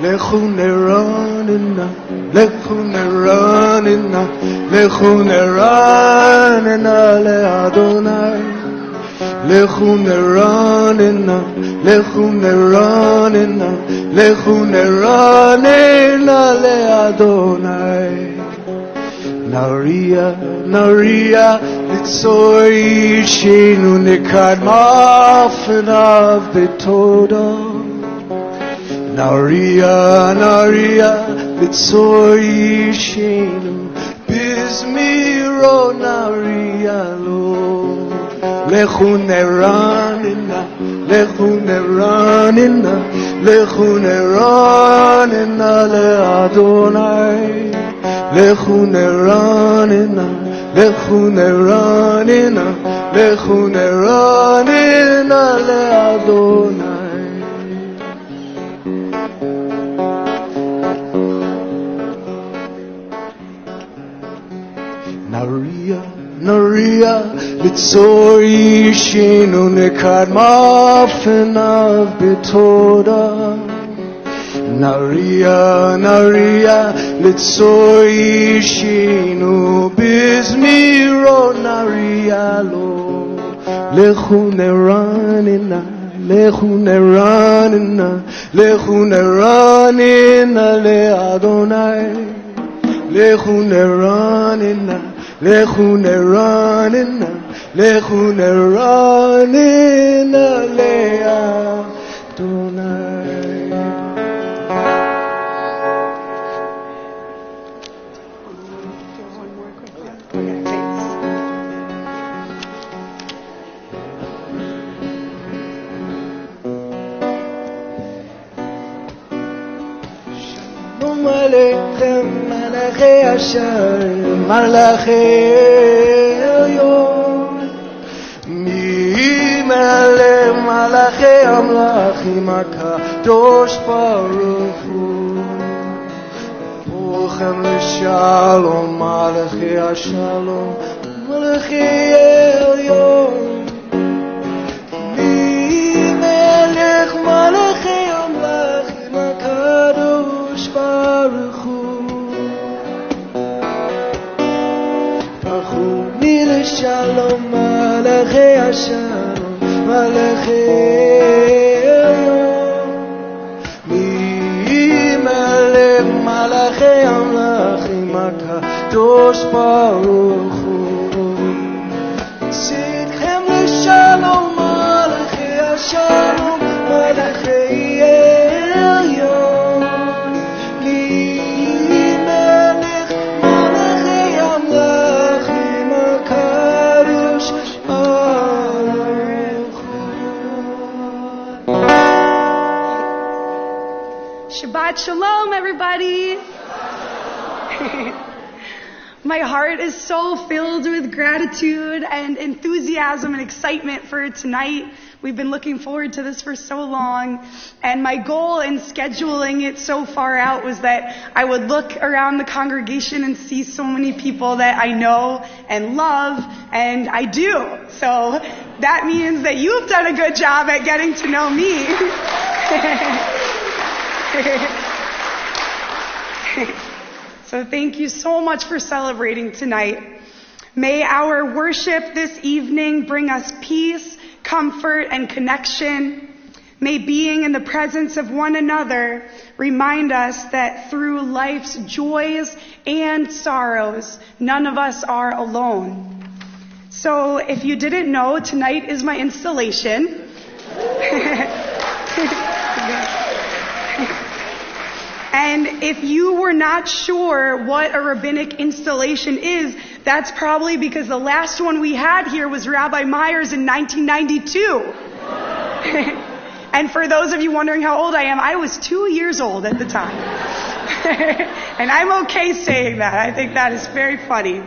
לכו נרננה, לכו נרננה, לכו נרננה לאדוני. לכו נרננה, לכו נרננה, לכו נרננה לאדוני. נריע, נריע, לצור אישנו נקדמה פניו בתודה. נריע, נריע, לצור אישנו בזמירו נריע לו. לכו נרננה, לכו נרננה, לכו נרננה לאדוני. לכו נרננה, לכו נרננה, לכו נרננה לאדוני. נריע, נריע, לצור אישנו נקדמה פניו בתודה. נריע, נריע, לצור אישנו בזמירו נריע לו. לכו נרננה, לכו נרננה, לכו נרננה לאדוני. לכו נרננה, לכו נרננה, לכו נרננה לאדוני. מלאכי השם, מלאכי עליון, מי מלך מלאכי המלאכים הקדוש ברוך הוא. ברוכם לשלום, מלאכי השלום, מלאכי עליון, מי מלך מלאכי המלאכים הקדוש ברוך הוא. לשלום, מלאכי השלום, מלאכי עליון, מי מלך מלאכי המלאכים הקדוש ברוך הוא. צאתכם לשלום, מלאכי השלום, מלאכי עליון, מי מלך מלאכי המלאכים הקדוש ברוך הוא. Shabbat Shalom, everybody. My heart is so filled with gratitude and enthusiasm and excitement for tonight. We've been looking forward to this for so long. And my goal in scheduling it so far out was that I would look around the congregation and see so many people that I know and love, and I do. So that means that you've done a good job at getting to know me. So thank you so much for celebrating tonight. May our worship this evening bring us peace, comfort, and connection. May being in the presence of one another remind us that through life's joys and sorrows, none of us are alone. So if you didn't know, tonight is my installation. And if you were not sure what a rabbinic installation is, that's probably because the last one we had here was Rabbi Meyer's in 1992. And for those of you wondering how old I am, I was 2 years old at the time. And I'm okay saying that. I think that is very funny.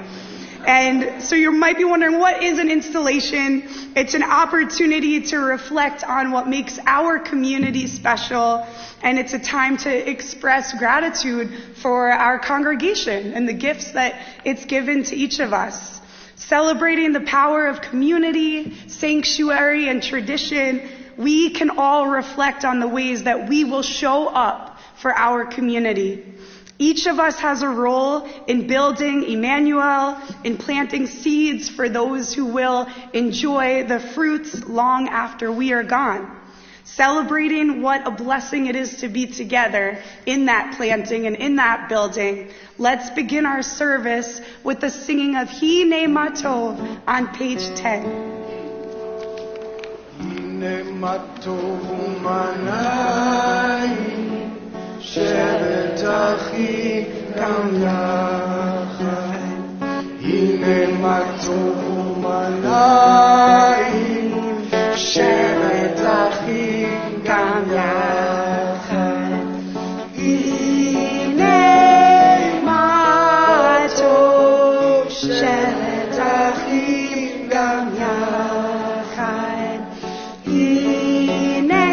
And so you might be wondering, what is an installation? It's an opportunity to reflect on what makes our community special, and it's a time to express gratitude for our congregation and the gifts that it's given to each of us. Celebrating the power of community, sanctuary, and tradition, we can all reflect on the ways that we will show up for our community. Each of us has a role in building Emanu-El, in planting seeds for those who will enjoy the fruits long after we are gone. Celebrating what a blessing it is to be together in that planting and in that building, let's begin our service with the singing of Hine Matov on page 10. Hine Matov Umanai Shevet Achim Gam Yachad Hine Matov Umanai Shevet Achim Gam Yachad Hine Matov Shevet Achim Gam Yachad Hine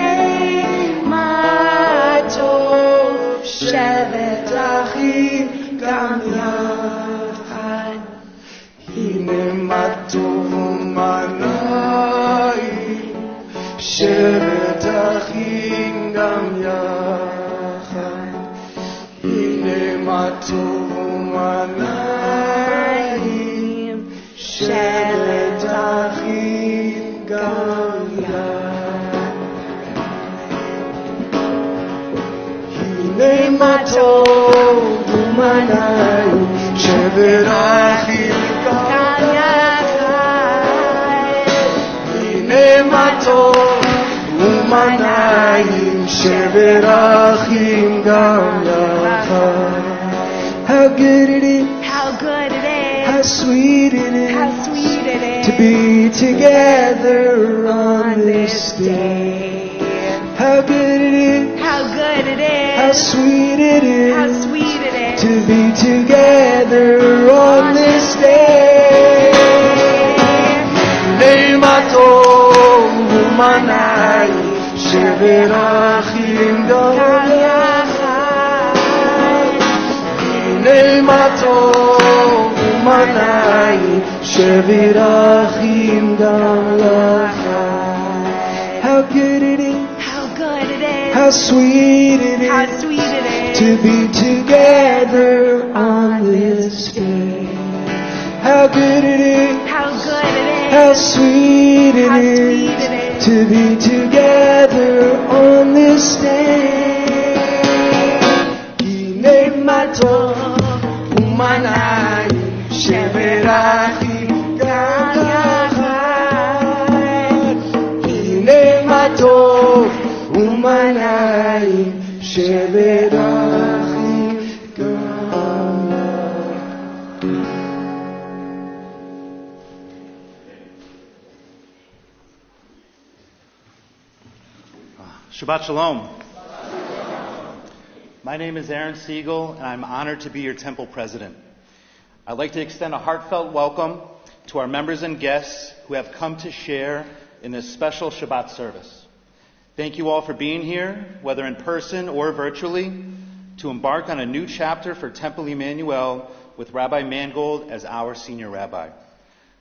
Matov Shevet Achim Gam Yachad Hine Matov Umanai Shevet Achim Gam Yachad Hine Matov Umanai Shevet Achim Gam Yachad Hine Matov Umanai Shevet Achim Gam Yachad Hine Matov Umanai Shevet Achim Gam Yachad. How good it is, How good it is, how sweet it is, how sweet it is to be together on this day. How good it is, How good it is, how sweet it how is sweet it is to be together on this day. Hine Matov Umanai Shevet Achim Gam Yachad Hine Matov Umanai Shevet Achim Gam Yachad. How good it is, How good it is, how sweet it how is sweet it is to be together on this day. How good it is, How good it is, how sweet it how is sweet it is to be together on this day. Hine Matov Umanai Shevet Achim Gam Yachad Hine Matov Umanai Shevet Achim Gam Yachad. Shabbat Shalom. My name is Aaron Siegel, and I'm honored to be your temple president. I'd like to extend a heartfelt welcome to our members and guests who have come to share in this special Shabbat service. Thank you all for being here, whether in person or virtually, to embark on a new chapter for Temple Emanu-El with Rabbi Mangold as our senior rabbi.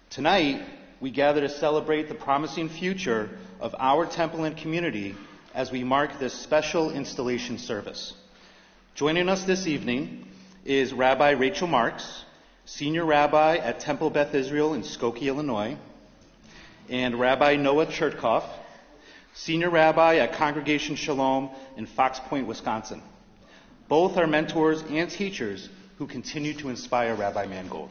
Tonight, we gather to celebrate the promising future of our temple and community as we mark this special installation service. Joining us this evening is Rabbi Rachel Marks, Senior Rabbi at Temple Beth Israel in Skokie, Illinois, and Rabbi Noah Chertkoff, Senior Rabbi at Congregation Shalom in Fox Point, Wisconsin. Both are mentors and teachers who continue to inspire Rabbi Mangold.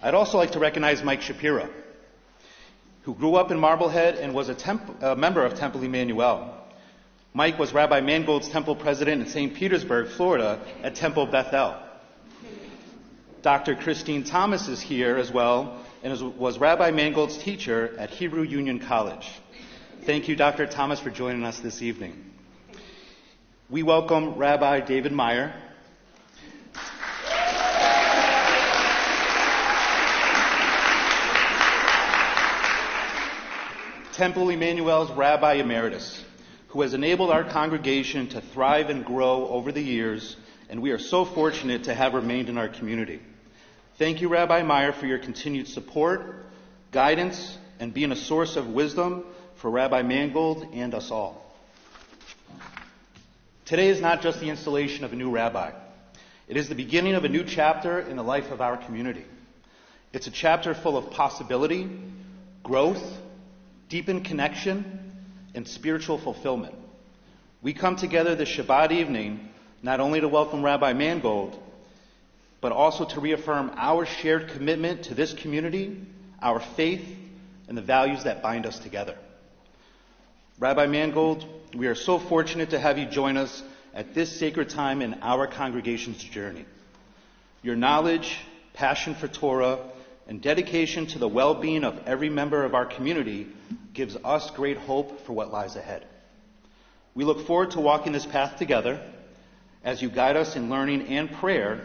I'd also like to recognize Mike Shapira, who grew up in Marblehead and was a member of Temple Emanu-El. Mike was Rabbi Mangold's temple president in St. Petersburg, Florida, at Temple Bethel. Dr. Christine Thomas is here as well and was Rabbi Mangold's teacher at Hebrew Union College. Thank you, Dr. Thomas, for joining us this evening. We welcome Rabbi David Meyer, Temple Emanu-El's Rabbi Emeritus, who has enabled our congregation to thrive and grow over the years, and we are so fortunate to have remained in our community. Thank you, Rabbi Meyer, for your continued support, guidance, and being a source of wisdom for Rabbi Mangold and us all. Today is not just the installation of a new rabbi. It is the beginning of a new chapter in the life of our community. It's a chapter full of possibility, growth, deepened connection, and spiritual fulfillment. We come together this Shabbat evening not only to welcome Rabbi Mangold, but also to reaffirm our shared commitment to this community, our faith, and the values that bind us together. Rabbi Mangold, we are so fortunate to have you join us at this sacred time in our congregation's journey. Your knowledge, passion for Torah, and dedication to the well-being of every member of our community gives us great hope for what lies ahead. We look forward to walking this path together as you guide us in learning and prayer,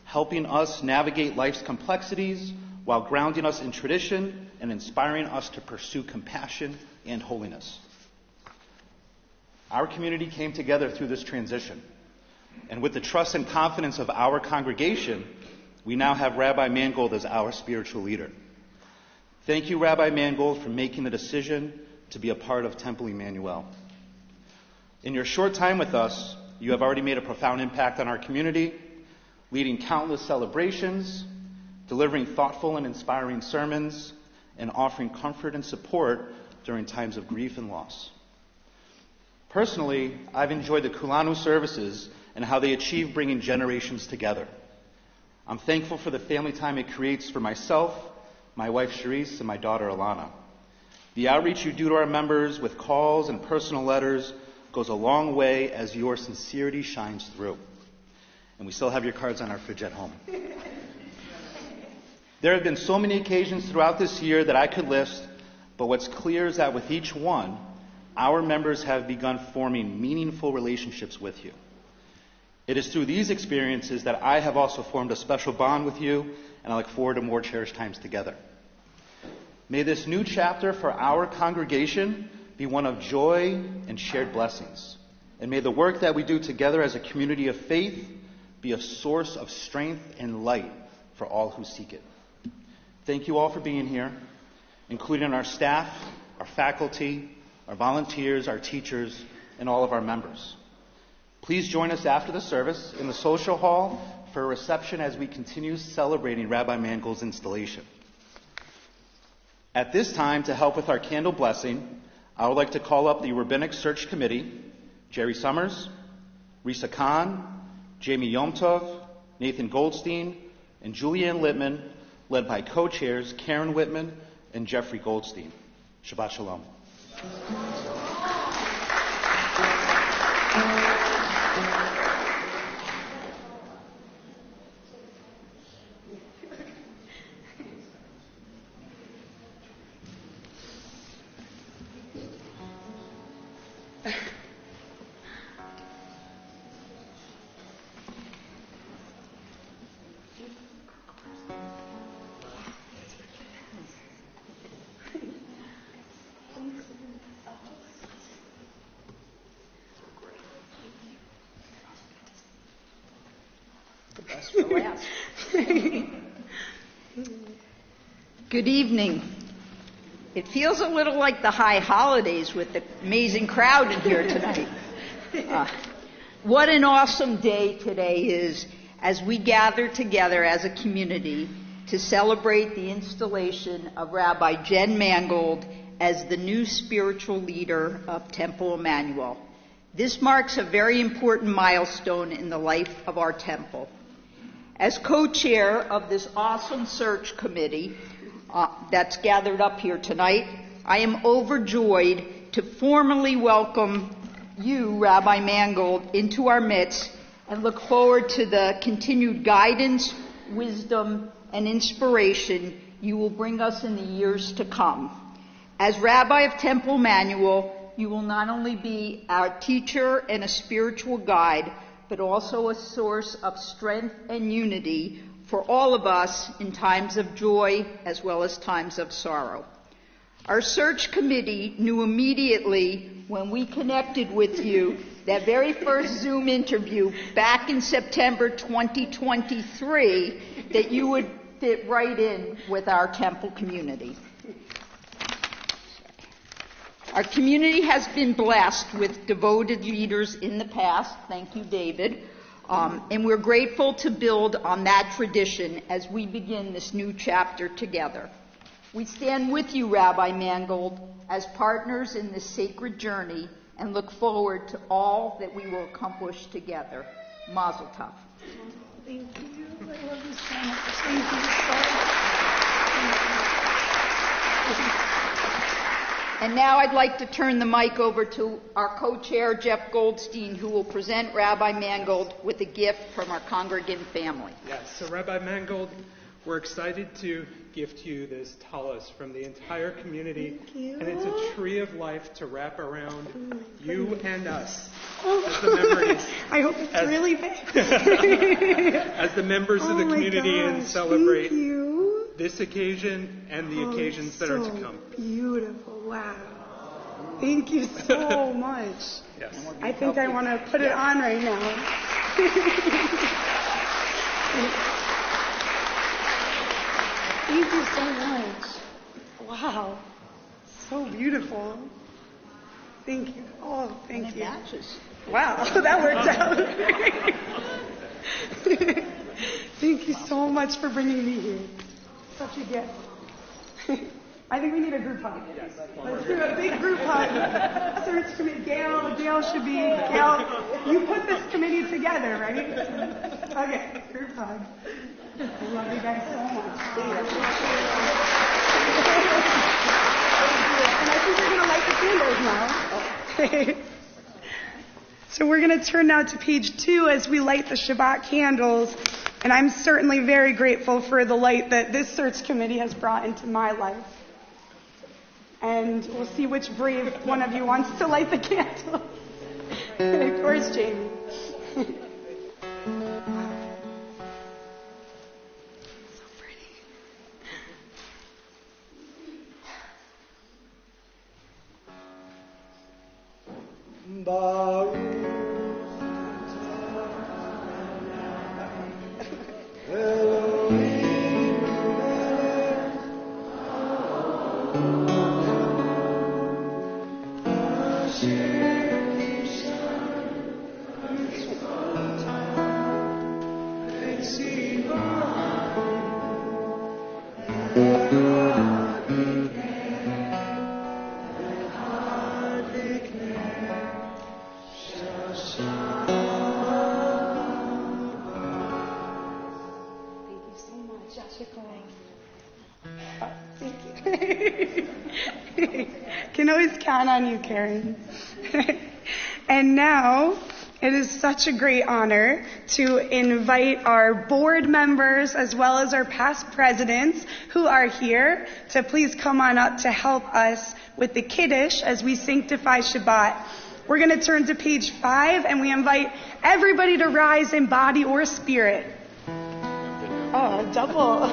helping us navigate life's complexities while grounding us in tradition and inspiring us to pursue compassion and holiness. Our community came together through this transition, and with the trust and confidence of our congregation, we now have Rabbi Mangold as our spiritual leader. Thank you, Rabbi Mangold, for making the decision to be a part of Temple Emanu-El. In your short time with us, you have already made a profound impact on our community, leading countless celebrations, delivering thoughtful and inspiring sermons, and offering comfort and support during times of grief and loss. Personally, I've enjoyed the Kulanu services and how they achieve bringing generations together. I'm thankful for the family time it creates for myself, my wife Charisse, and my daughter Alana. The outreach you do to our members with calls and personal letters goes a long way as your sincerity shines through. And we still have your cards on our fridge at home. There have been so many occasions throughout this year that I could list, but what's clear is that with each one, our members have begun forming meaningful relationships with you. It is through these experiences that I have also formed a special bond with you, and I look forward to more cherished times together. May this new chapter for our congregation be one of joy and shared blessings. And may the work that we do together as a community of faith be a source of strength and light for all who seek it. Thank you all for being here, including our staff, our faculty, our volunteers, our teachers, and all of our members. Please join us after the service in the social hall for a reception as we continue celebrating Rabbi Mangold's installation. At this time, to help with our candle blessing, I would like to call up the Rabbinic Search Committee, Jerry Summers, Risa Khan, Jamie Yomtov, Nathan Goldstein, and Julianne Littman, led by co-chairs Karen Whitman and Jeffrey Goldstein. Shabbat Shalom. Good evening. It feels a little like the high holidays with the amazing crowd in here tonight. What an awesome day today is as we gather together as a community to celebrate the installation of Rabbi Jen Mangold as the new spiritual leader of Temple Emanu-El. This marks a very important milestone in the life of our temple. As co-chair of this awesome search committee that's gathered up here tonight, I am overjoyed to formally welcome you, Rabbi Mangold, into our midst and look forward to the continued guidance, wisdom, and inspiration you will bring us in the years to come. As Rabbi of Temple Emanu-El, you will not only be our teacher and a spiritual guide, but also a source of strength and unity for all of us in times of joy as well as times of sorrow. Our search committee knew immediately when we connected with you, that very first Zoom interview back in September 2023, that you would fit right in with our temple community. Our community has been blessed with devoted leaders in the past. Thank you, David. And we're grateful to build on that tradition as we begin this new chapter together. We stand with you, Rabbi Mangold, as partners in this sacred journey and look forward to all that we will accomplish together. Mazel tov. Thank you. I love you so much. Thank you so much. And now I'd like to turn the mic over to our co-chair, Jeff Goldstein, who will present Rabbi Mangold with a gift from our congregant family. Yes, so Rabbi Mangold, we're excited to gift you this tallis from the entire community. Thank you. And it's a tree of life to wrap around you and us Oh. as the memories. I hope it's really big. As the members of the community and celebrate Thank you. this occasion and the occasions that are to come. Beautiful. Wow. Thank you so much. Yes. I think I want to put it on right now. Thank you so much. Wow. So beautiful. Thank you. Oh, thank you. Matches. Wow, that worked out. Thank you so much for bringing me here. Such a gift. I think we need a group hug. Let's do a big group hug. Search committee. Gail should be. Gail, you put this committee together, right? Okay, group hug. I love you guys so much. And I think we're going to light the candles now. So we're going to turn now to page 2 as we light the Shabbat candles. And I'm certainly very grateful for the light that this search committee has brought into my life. And we'll see which brave one of you wants to light the candle. Of course, Jamie. So pretty. Can always count on you, Karen. And now, it is such a great honor to invite our board members as well as our past presidents who are here to please come on up to help us with the Kiddush as we sanctify Shabbat. We're going to turn to page 5 and we invite everybody to rise in body or spirit. Oh, double.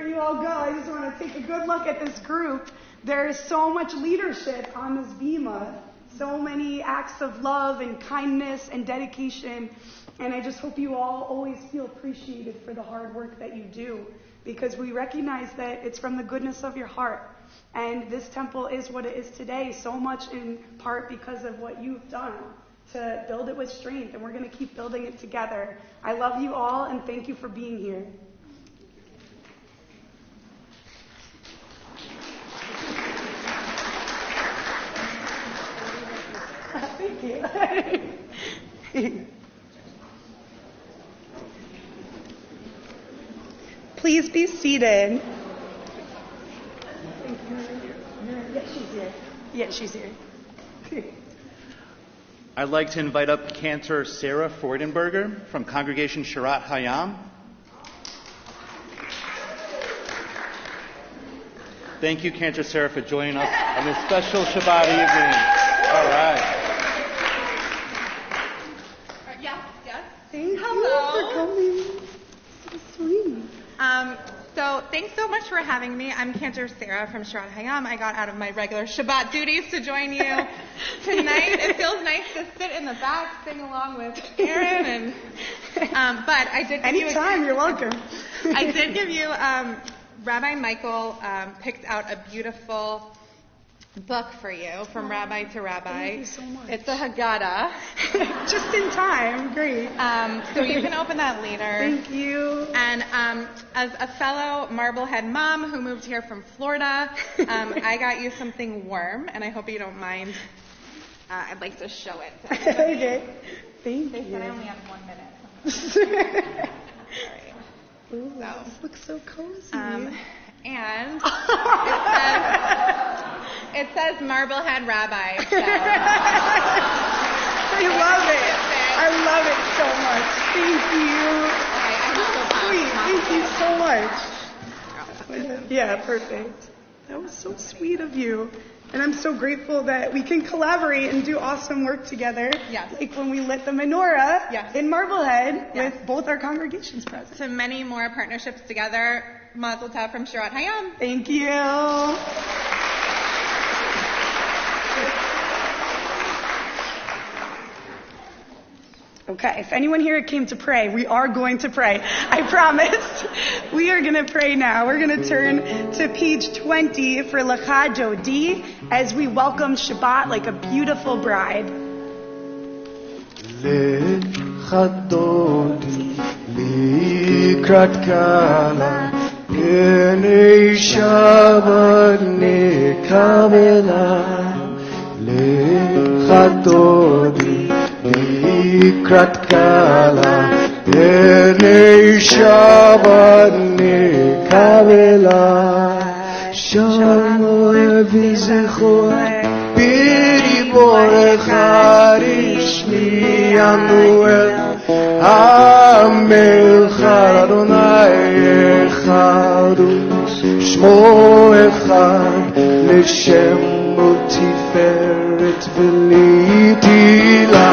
you all go, I just want to take a good look at this group. There is so much leadership on this bima, so many acts of love and kindness and dedication, and I just hope you all always feel appreciated for the hard work that you do, because we recognize that it's from the goodness of your heart. And this temple is what it is today, so much in part because of what you've done to build it with strength, and we're going to keep building it together. I love you all, and thank you for being here. Thank you. Please be seated. Yeah, she's here. I'd like to invite up Cantor Sarah Freudenberger from Congregation Shirat Hayam. Thank you, Cantor Sarah, for joining us on this special Shabbat evening. All right. Yes. Thank you Hello. for coming. So sweet. So thanks so much for having me. I'm Cantor Sarah from Shirat Hayam. I got out of my regular Shabbat duties to join you tonight. It feels nice to sit in the back, sing along with Aaron, and but I did. Anytime, you're welcome. I did give you. Rabbi Michael picked out a beautiful book for you, From Rabbi to Rabbi. Thank you so much. It's a Haggadah. Just in time. Great. So you can open that later. Thank you. And as a fellow Marblehead mom who moved here from Florida, I got you something warm, and I hope you don't mind. I'd like to show it to everybody. Okay. Thank They you. said I only have 1 minute. Ooh, this looks so cozy. And it says Marblehead Rabbi. So. I love it. I love it so much. Thank you. Sweet. Thank you so much. Yeah, perfect. That was so sweet of you. And I'm so grateful that we can collaborate and do awesome work together. Yes. Like when we lit the menorah in Marblehead with both our congregations present. To many more partnerships together. Mazel tov from Shirat Hayam. Thank you. Okay, if anyone here came to pray, we are going to pray. I promise. We are going to pray now. We're going to turn to page 20 for Lecha Dodi as we welcome Shabbat like a beautiful bride. Lecha Dodi likrat kala B'nei Shabbat nekabela Lecha Dodi Likrat kala B'nei Shabbat nekabela Shalom v'zichor b'riborech harishmi Emanu-El Hamelech Adonai echad Shmo echad L'shem u'tiferet v'litila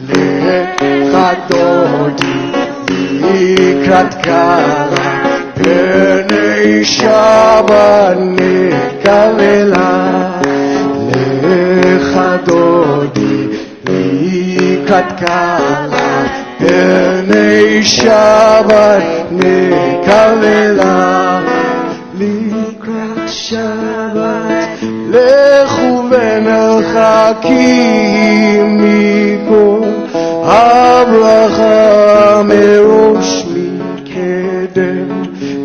Lecha Dodi likrat kala B'nei Shabbat nekabela Lecha Dodi likrat kala B'nei Shabbat nekabela Likrat Shabbat Lechu v'merchakim mikol Habracha merosh mikedem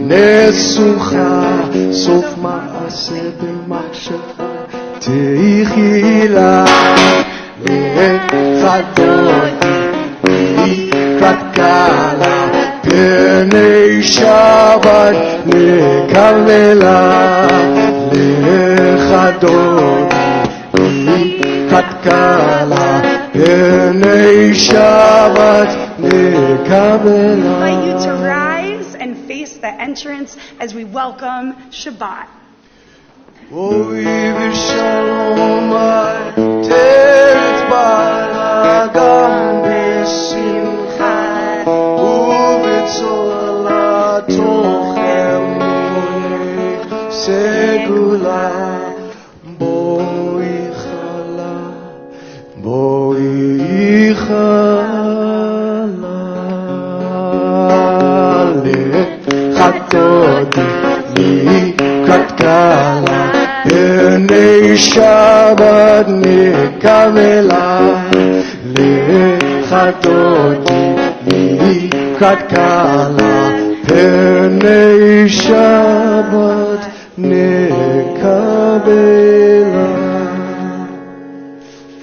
Nesucha sof ma'aseh b'machshava Te'ichila Lecha Dodi likrat kala B'nei Shabbat nekabela Lecha Dodi likrat kala B'nei Shabbat nekabela. I invite you to rise and face the entrance as we welcome Shabbat. Oy v'shalom teret ba'agam b'simcha u'v'tzol tochem Shabbat nikavela lechatoti katkala pernei Shabbat nikavela.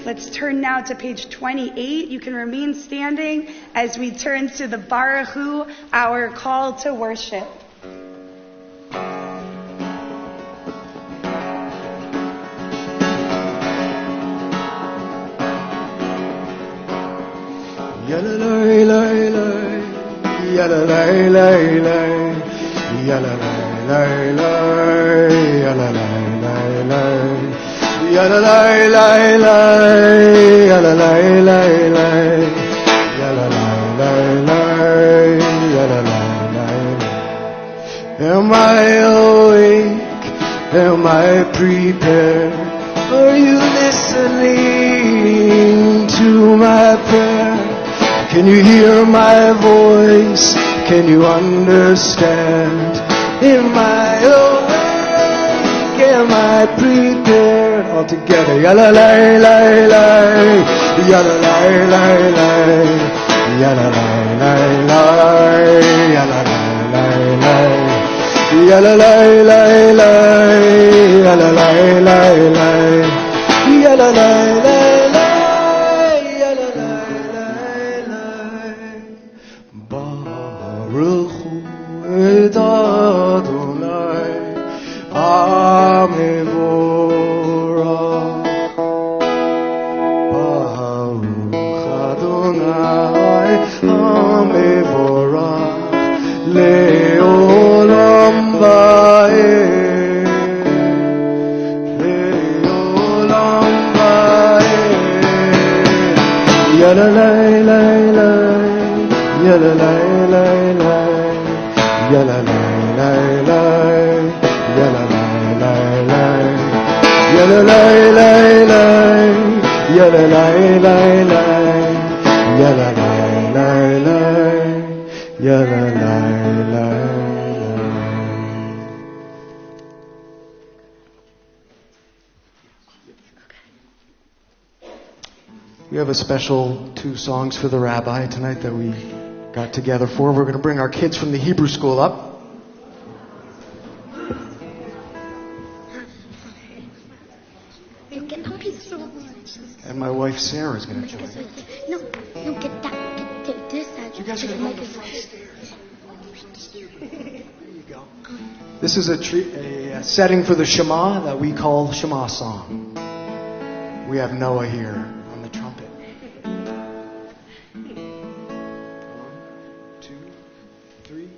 Let's turn now to page 28. You can remain standing as we turn to the Baruch Hu, our call to worship. Yalalai lai lai, yalalai lai lai, yalalai lai lai, yalalai lai lai, yalalai lai lai, yalalai lai lai, yalalai lai lai, yalalai lai lai. Am I awake? Am I prepared? Are you listening to my prayer? Can you hear my voice? Can you understand? Am I awake? Am I prepared? All together. Yalla lai lai lai, yalla lai lai lai, yalla lai lai lai, yalla lai lai lai, yalla lai lai lai, yalla lai lai lai, yalla lai lai. We have a special 2 songs for the Rabbi tonight that we got together for. We're going to bring our kids from the Hebrew school up. And my wife Sarah is going to join. No, get that. Get this side. You guys are going to go to the front stairs. There you go. This is a setting for the Shema that we call Shema song. We have Noah here on the trumpet. 1, 2, 3,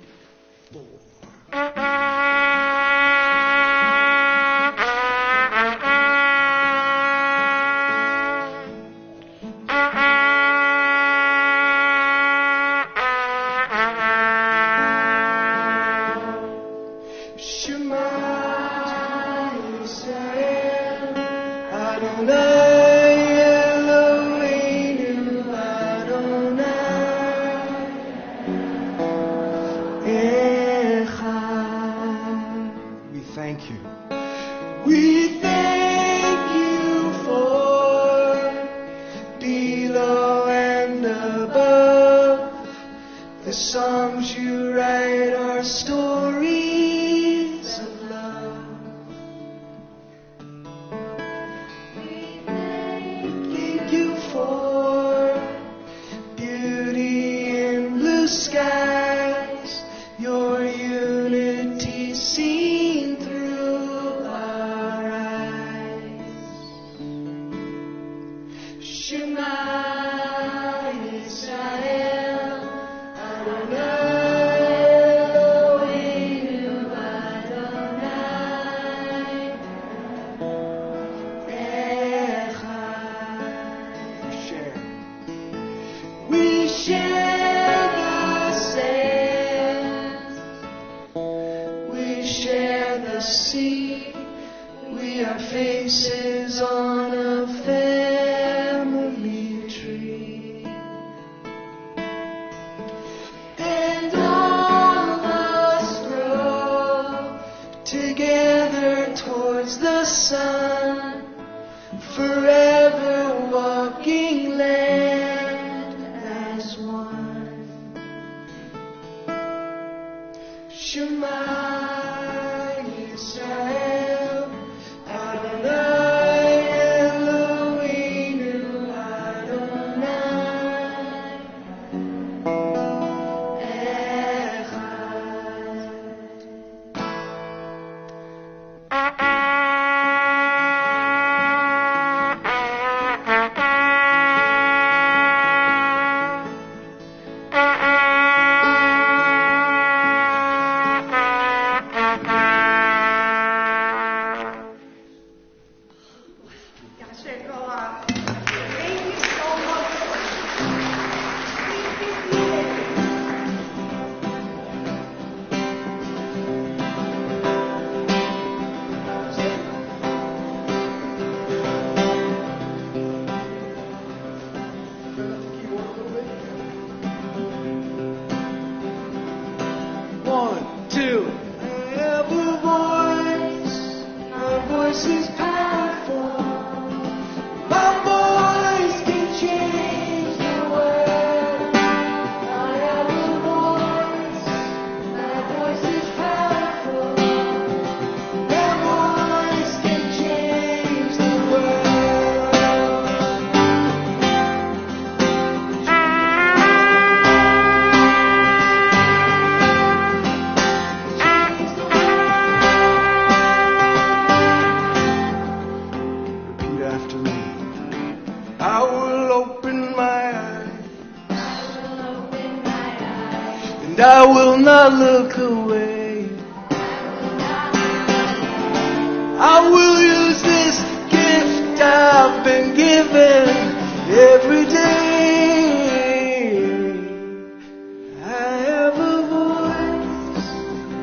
4. faces on a family tree, and all of us grow together towards the sun, forever walking land as one. Shema Yisrael, Adonai Eloheinu, Adonai Gosh, it go on. Thank you so much. Please be seated. One, two. I have a voice. My voice is powerful. My voice can change the world. I have a voice. My voice is powerful. My voice can change the world. Repeat after me. I will open my eyes, and I will not look away. I will use this gift I've been given every day. I have a voice.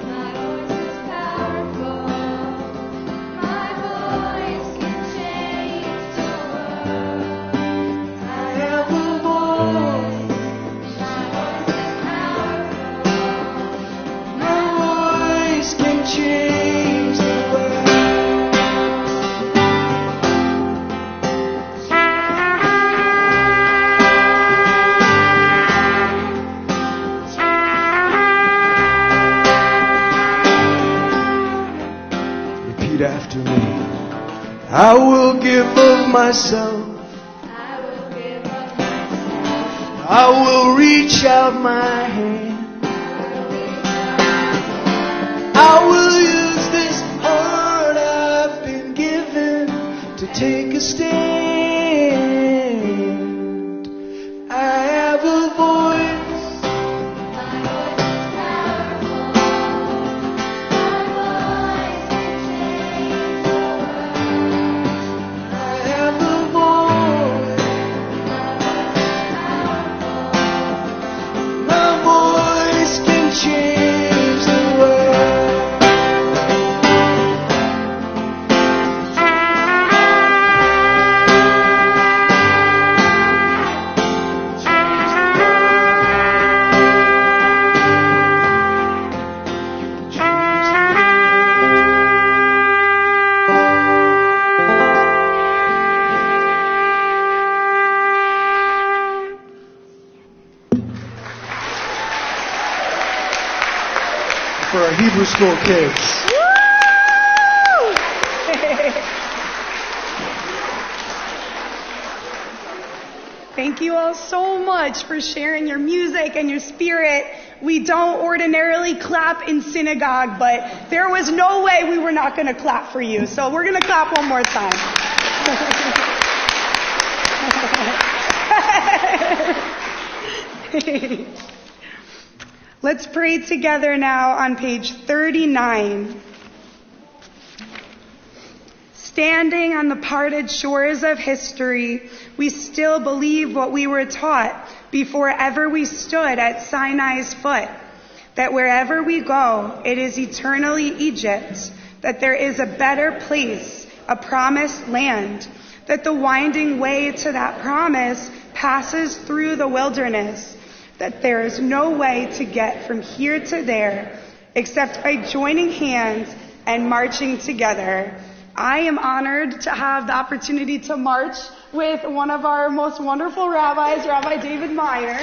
My voice is powerful. My voice can change the world. I have a voice. My voice is powerful. My voice can change the world. Repeat after me. I will give of myself. I will give up myself. I will reach out my hand. I will use this heart I've been given to take a stand. I have a voice. My voice is powerful. My voice can change the world. I have a voice. My voice is powerful. My voice can change the world. For our Hebrew school kids. Thank you all so much for sharing your music and your spirit. We don't ordinarily clap in synagogue, but there was no way we were not going to clap for you. So we're going to clap one more time. Let's pray together now on page 39. Standing on the parted shores of history, we still believe what we were taught before ever we stood at Sinai's foot, that wherever we go, it is eternally Egypt, that there is a better place, a promised land, that the winding way to that promise passes through the wilderness, that there is no way to get from here to there except by joining hands and marching together. I am honored to have the opportunity to march with one of our most wonderful rabbis, Rabbi David Meyer.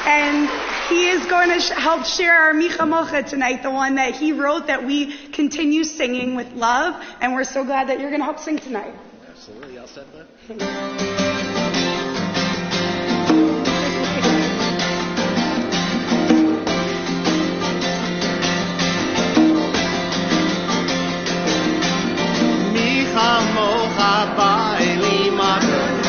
And he is going to help share our Micha Mocha tonight, the one that he wrote that we continue singing with love. And we're so glad that you're going to help sing tonight. Absolutely. I'll set that. Micha Mocha Ba'eli Madon.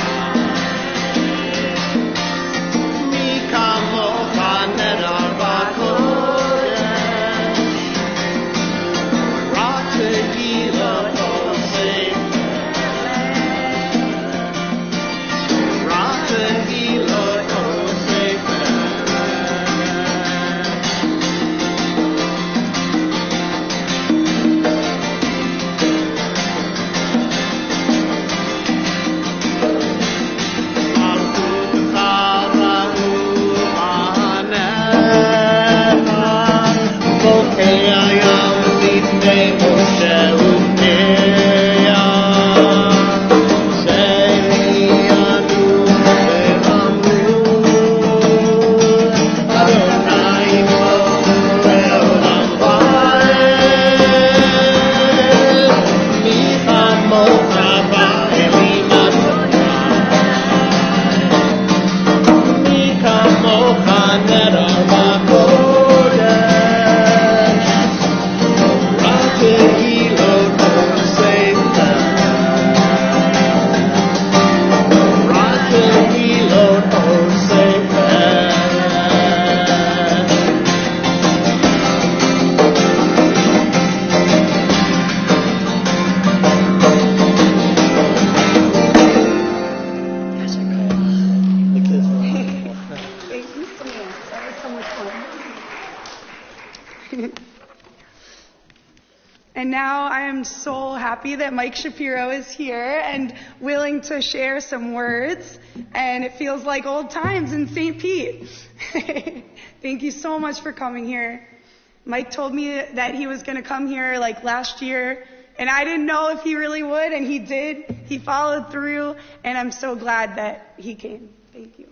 And now I am so happy that Mike Shapiro is here and willing to share some words. And it feels like old times in St. Pete. Thank you so much for coming here. Mike told me that he was going to come here like last year. And I didn't know if he really would, and he did. He followed through, and I'm so glad that he came. Thank you.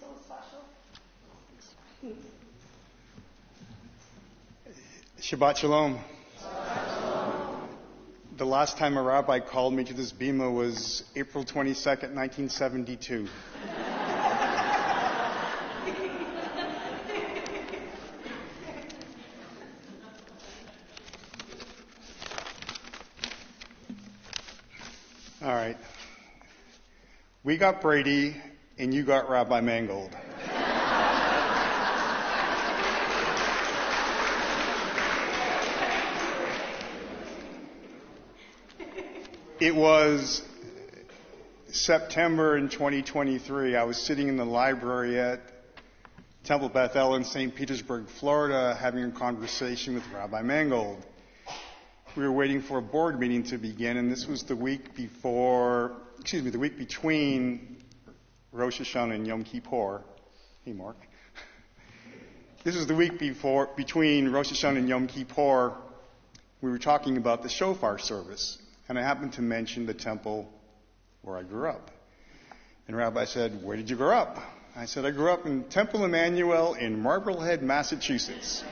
So special. Shabbat Shalom. The last time a rabbi called me to this bima was April 22nd, 1972. All right. We got Brady, and you got Rabbi Mangold. It was September in 2023. I was sitting in the library at Temple Beth El in St. Petersburg, Florida, having a conversation with Rabbi Mangold. We were waiting for a board meeting to begin, and this was the week between Rosh Hashanah and Yom Kippur. Hey, Mark. This was the week between Rosh Hashanah and Yom Kippur. We were talking about the shofar service, and I happened to mention the temple where I grew up. And Rabbi said, "Where did you grow up?" I said, "I grew up in Temple Emanu-El in Marblehead, Massachusetts."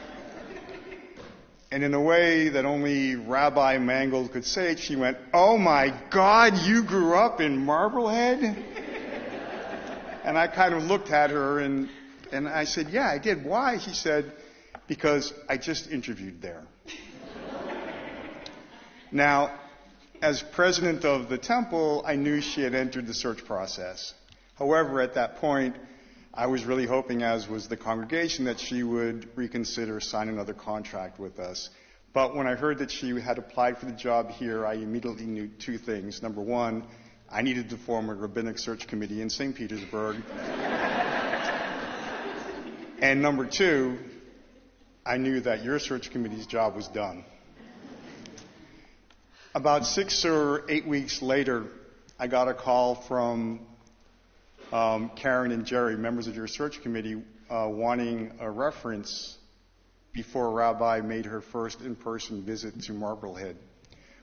And in a way that only Rabbi Mangold could say it, she went, "Oh my God, you grew up in Marblehead?" And I kind of looked at her and I said, "Yeah, I did." "Why?" She said, "Because I just interviewed there." Now, as president of the temple, I knew she had entered the search process. However, at that point, I was really hoping, as was the congregation, that she would reconsider signing another contract with us. But when I heard that she had applied for the job here, I immediately knew two things. Number one, I needed to form a rabbinic search committee in St. Petersburg. And number two, I knew that your search committee's job was done. About 6 or 8 weeks later, I got a call from Karen and Jerry, members of your search committee, wanting a reference before Rabbi made her first in-person visit to Marblehead.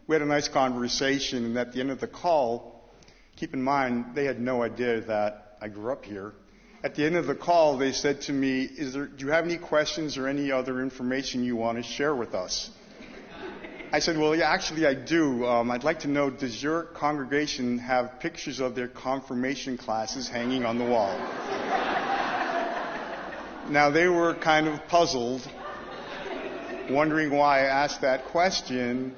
We had a nice conversation, and at the end of the call, keep in mind, they had no idea that I grew up here. At the end of the call, they said to me, do you have any questions or any other information you want to share with us? I said, well, yeah, actually I do. I'd like to know, does your congregation have pictures of their confirmation classes hanging on the wall? Now, they were kind of puzzled, wondering why I asked that question.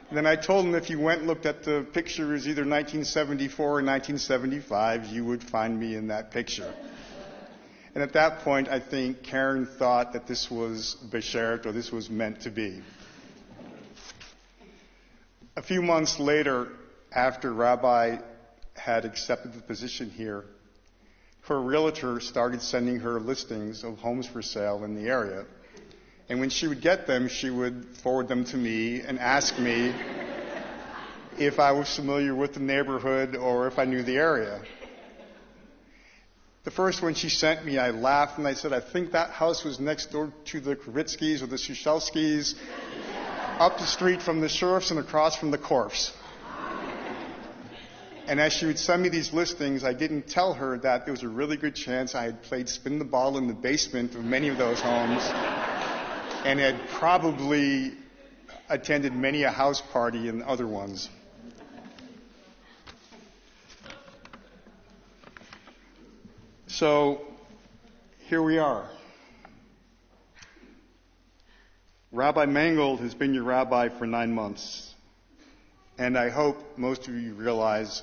And then I told them if you went and looked at the pictures, either 1974 or 1975, you would find me in that picture. And at that point, I think Karen thought that this was beshert, or this was meant to be. A few months later, after Rabbi had accepted the position here, her realtor started sending her listings of homes for sale in the area. And when she would get them, she would forward them to me and ask me if I was familiar with the neighborhood or if I knew the area. The first one she sent me, I laughed and I said, I think that house was next door to the Kravitskys or the Shushelskys, up the street from the sheriff's and across from the corpse. And as she would send me these listings, I didn't tell her that there was a really good chance I had played spin the ball in the basement of many of those homes and had probably attended many a house party in other ones. So here we are. Rabbi Mangold has been your rabbi for 9 months, and I hope most of you realize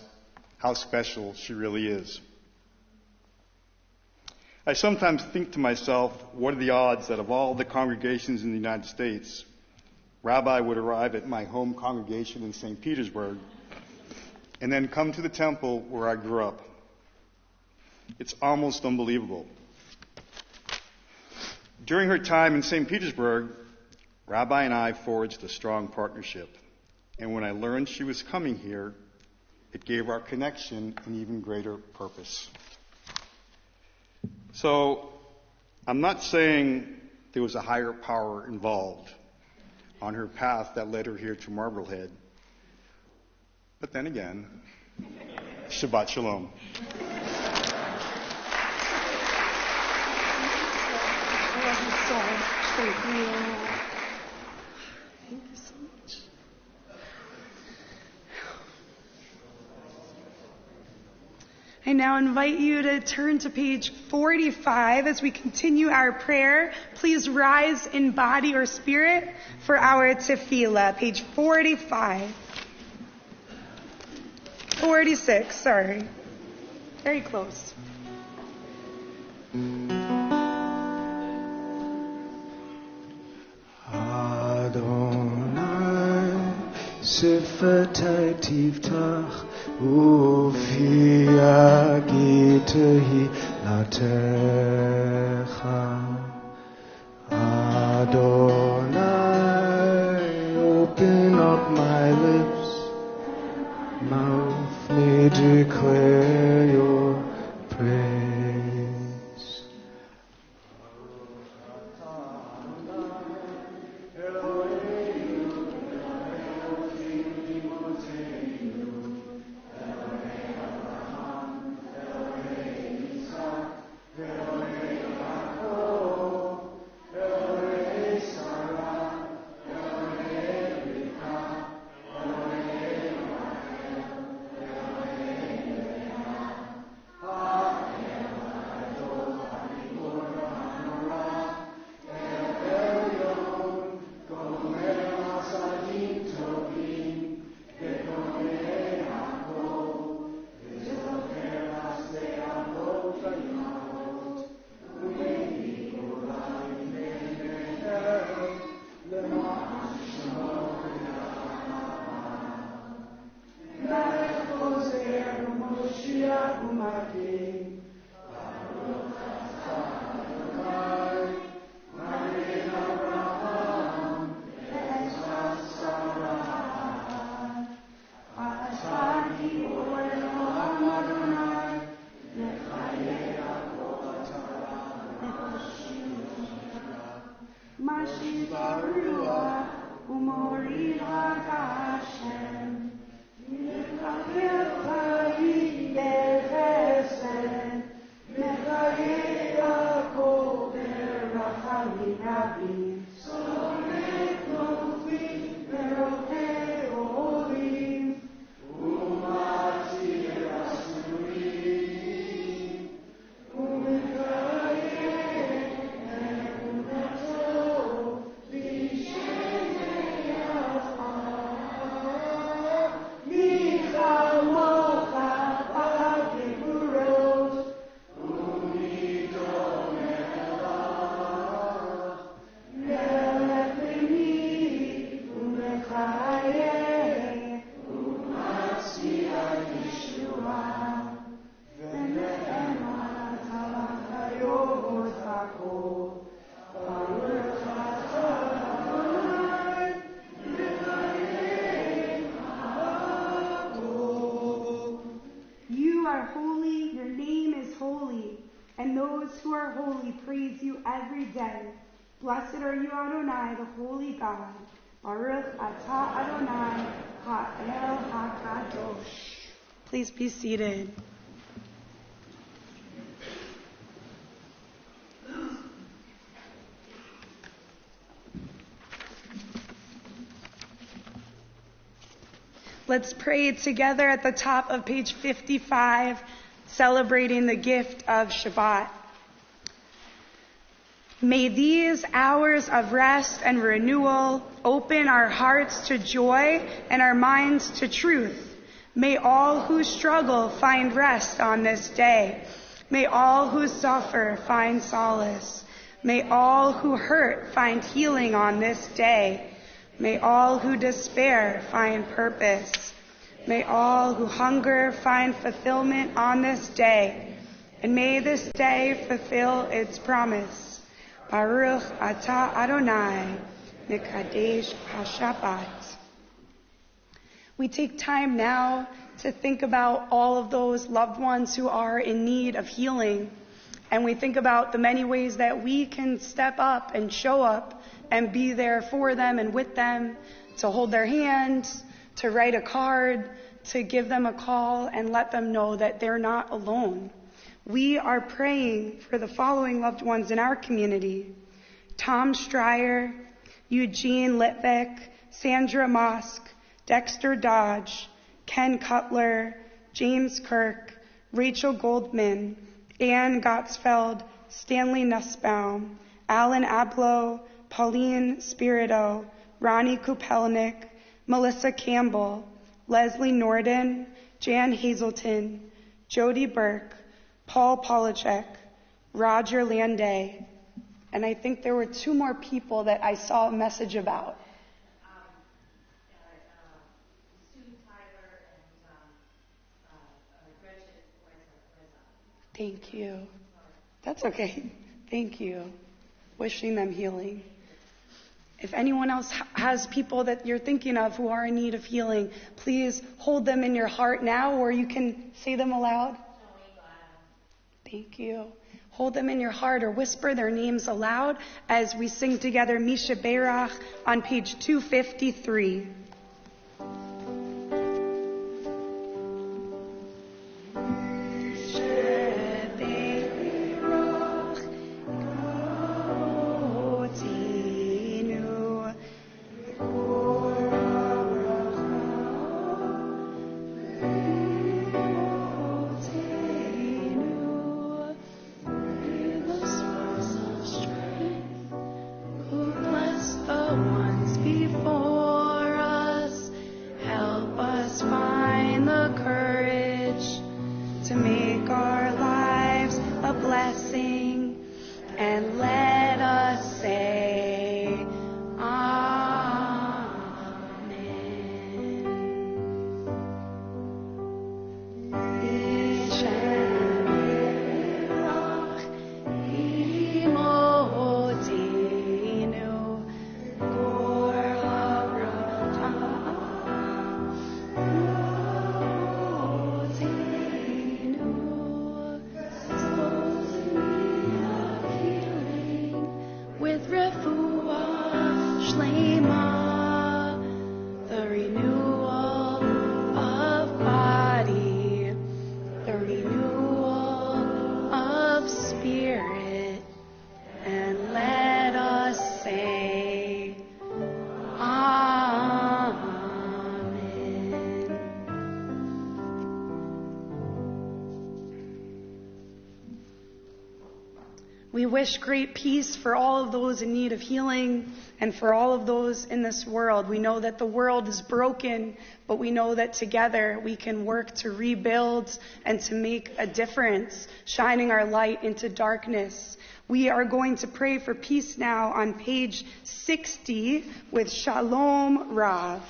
how special she really is. I sometimes think to myself, what are the odds that of all the congregations in the United States, Rabbi would arrive at my home congregation in St. Petersburg and then come to the temple where I grew up. It's almost unbelievable. During her time in St. Petersburg, Rabbi and I forged a strong partnership. And when I learned she was coming here, it gave our connection an even greater purpose. So, I'm not saying there was a higher power involved on her path that led her here to Marblehead. But then again, Shabbat Shalom. Thank you so much. I now invite you to turn to page 45 as we continue our prayer. Please rise in body or spirit for our tefillah. Page 45. 46, sorry. Very close. שפתי תפתח ופי יגיד תהילתך Adonai, open up my lips, mouth may declare your praise. Mashivarua, Umori Hagashem, Mekayefai Devesen, Mekayea Kober Rachaminabi, Somek Nofi, Merote Olim, Umati Rasuri, Umekaye, Umeto, Vishene Yafa, Micha Mocha, Akeburot, You are holy, your name is holy, and those who are holy praise you every day. Blessed are you, Adonai, the holy God. Baruch atah Adonai, ha'el hakadosh. Please be seated. Let's pray together at the top of page 55, celebrating the gift of Shabbat. May these hours of rest and renewal open our hearts to joy and our minds to truth. May all who struggle find rest on this day. May all who suffer find solace. May all who hurt find healing on this day. May all who despair find purpose. May all who hunger find fulfillment on this day. And may this day fulfill its promise. Baruch atah Adonai, Mekadesh HaShabbat. We take time now to think about all of those loved ones who are in need of healing. And we think about the many ways that we can step up and show up and be there for them and with them, to hold their hand, to write a card, to give them a call and let them know that they're not alone. We are praying for the following loved ones in our community: Tom Stryer, Eugene Litvik, Sandra Mosk, Dexter Dodge, Ken Cutler, James Kirk, Rachel Goldman, Ann Gottsfeld, Stanley Nussbaum, Alan Abloh, Pauline Spirito, Ronnie Kupelnik, Melissa Campbell, Leslie Norden, Jan Hazelton, Jody Burke, Paul Polachek, Roger Landay, and I think there were two more people that I saw a message about. Thank you. That's okay. Thank you. Wishing them healing. If anyone else has people that you're thinking of who are in need of healing, please hold them in your heart now, or you can say them aloud. Thank you. Hold them in your heart or whisper their names aloud as we sing together Misha Berach on page 253. Before us. Shlema, the renewal of body, the renewal of spirit, and let us say, Amen. We wish great peace for all of those in need of healing and for all of those in this world. We know that the world is broken, but we know that together we can work to rebuild and to make a difference, shining our light into darkness. We are going to pray for peace now on page 60 with Shalom Rav.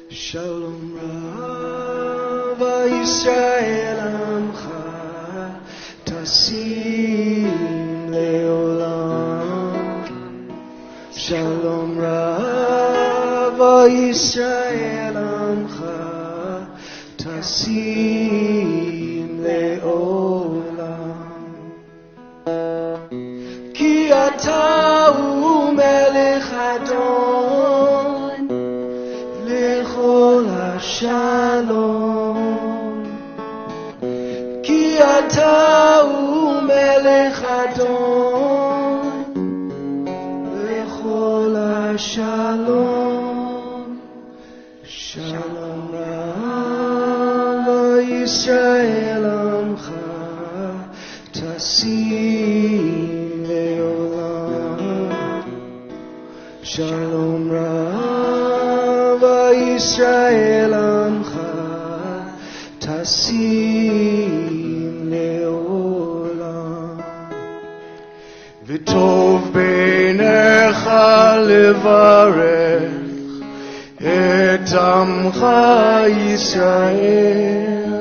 Shalom Rav Yisrael Amcha Tasim Leolam. Shalom Rav Yisrael Amcha Tasim Leolam. Ki ata hu melech Adon lechol hashalom. Ki ata hu melech Adon lechol hashalom. Shalom Rav Yisrael Amcha Tasim Leolam. Shalom Rav Yisrael Amcha Tasim Leolam. V'tov beinecha levarech et Amcha Yisrael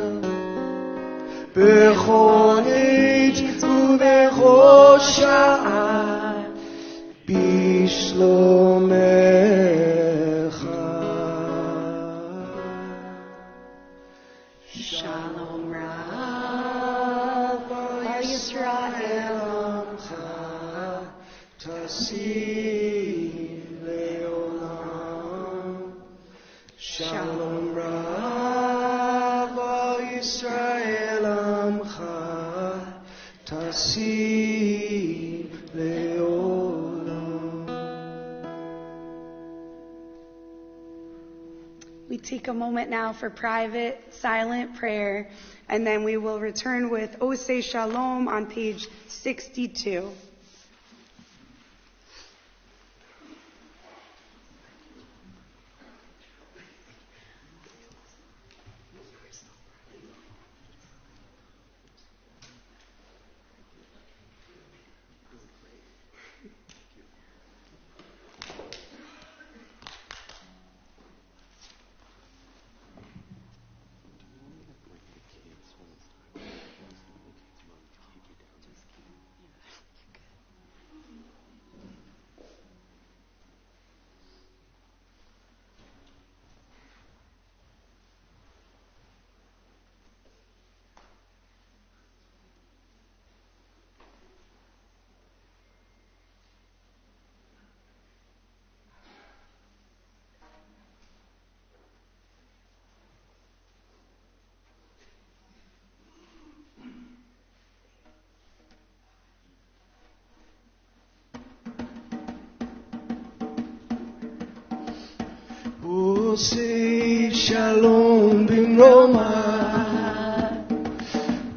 bechol עת ובכל שעה בשלומך. Shalom Rav Yisrael Amcha Tasim Leolam. Shalom Rav Yisrael Amcha Tasim Leolam. We take a moment now for private, silent prayer, and then we will return with Oseh Shalom on page 62. Oseh Shalom Bimroma,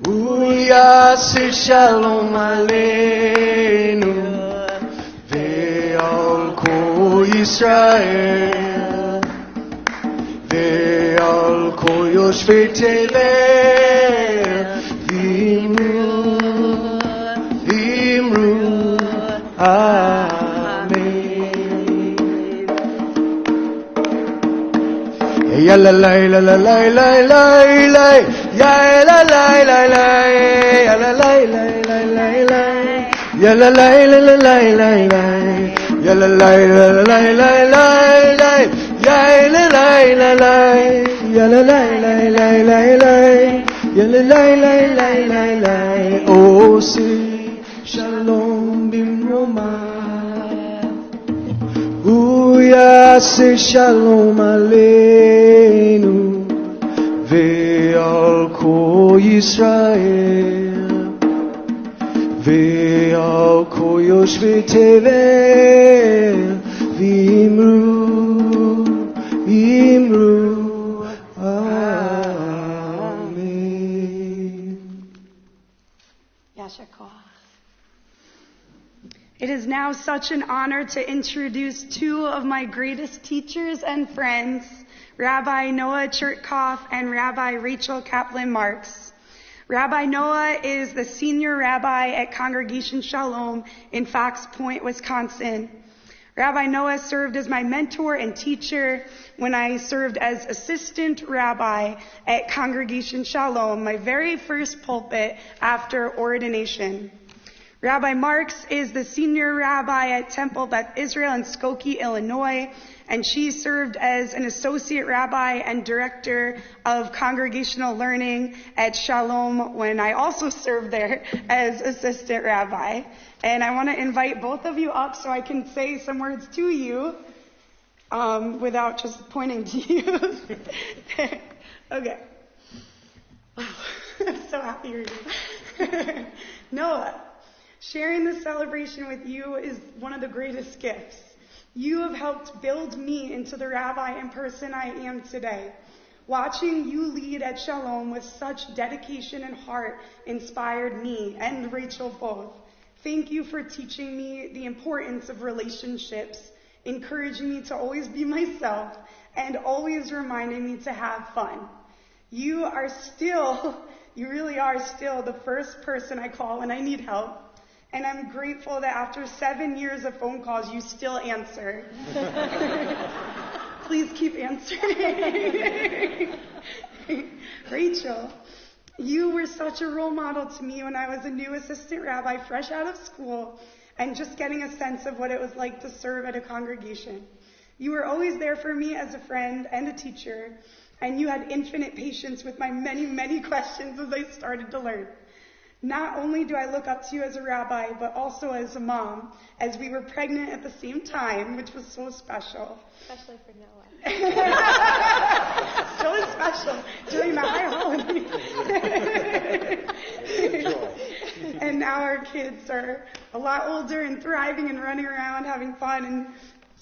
Uyaseh Shalom Aleinu, Ve'al Kol Yisrael, Ve'al Kol Yoshvei Tevel, V'imru, Amen. Ya la la la la la la la la, ya la la la la, ya la la la la la la, ya la la la la la la la, ya la la la la la la la, ya la la la la, ya la la la la la la, ya la la la la la la. Oh, say shalom bimroma. Uya say shalom aleinu ve'al kol Yisrael ve'al kol yoshvei tevel v'imru amen. Yasher koach. It is now such an honor to introduce two of my greatest teachers and friends, Rabbi Noah Chertkoff and Rabbi Rachel Kaplan-Marks. Rabbi Noah is the senior rabbi at Congregation Shalom in Fox Point, Wisconsin. Rabbi Noah served as my mentor and teacher when I served as assistant rabbi at Congregation Shalom, my very first pulpit after ordination. Rabbi Marks is the senior rabbi at Temple Beth Israel in Skokie, Illinois, and she served as an associate rabbi and director of congregational learning at Shalom when I also served there as assistant rabbi. And I want to invite both of you up so I can say some words to you without just pointing to you. Okay. I'm so happy you're here. Noah. Sharing this celebration with you is one of the greatest gifts. You have helped build me into the rabbi and person I am today. Watching you lead at Shalom with such dedication and heart inspired me and Rachel both. Thank you for teaching me the importance of relationships, encouraging me to always be myself, and always reminding me to have fun. You really are still the first person I call when I need help. And I'm grateful that after 7 years of phone calls, you still answer. Please keep answering. Rachel, you were such a role model to me when I was a new assistant rabbi, fresh out of school, and just getting a sense of what it was like to serve at a congregation. You were always there for me as a friend and a teacher, and you had infinite patience with my many, many questions as I started to learn. Not only do I look up to you as a rabbi, but also as a mom, as we were pregnant at the same time, which was so special. Especially for Noah. So special during the high holidays. And now our kids are a lot older and thriving and running around, having fun and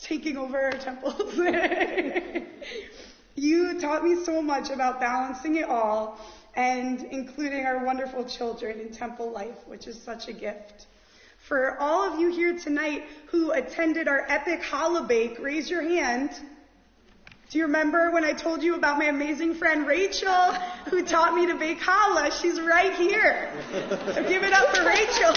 taking over our temples. You taught me so much about balancing it all, and including our wonderful children in temple life, which is such a gift. For all of you here tonight who attended our epic challah bake, raise your hand. Do you remember when I told you about my amazing friend Rachel, who taught me to bake challah? She's right here. So give it up for Rachel.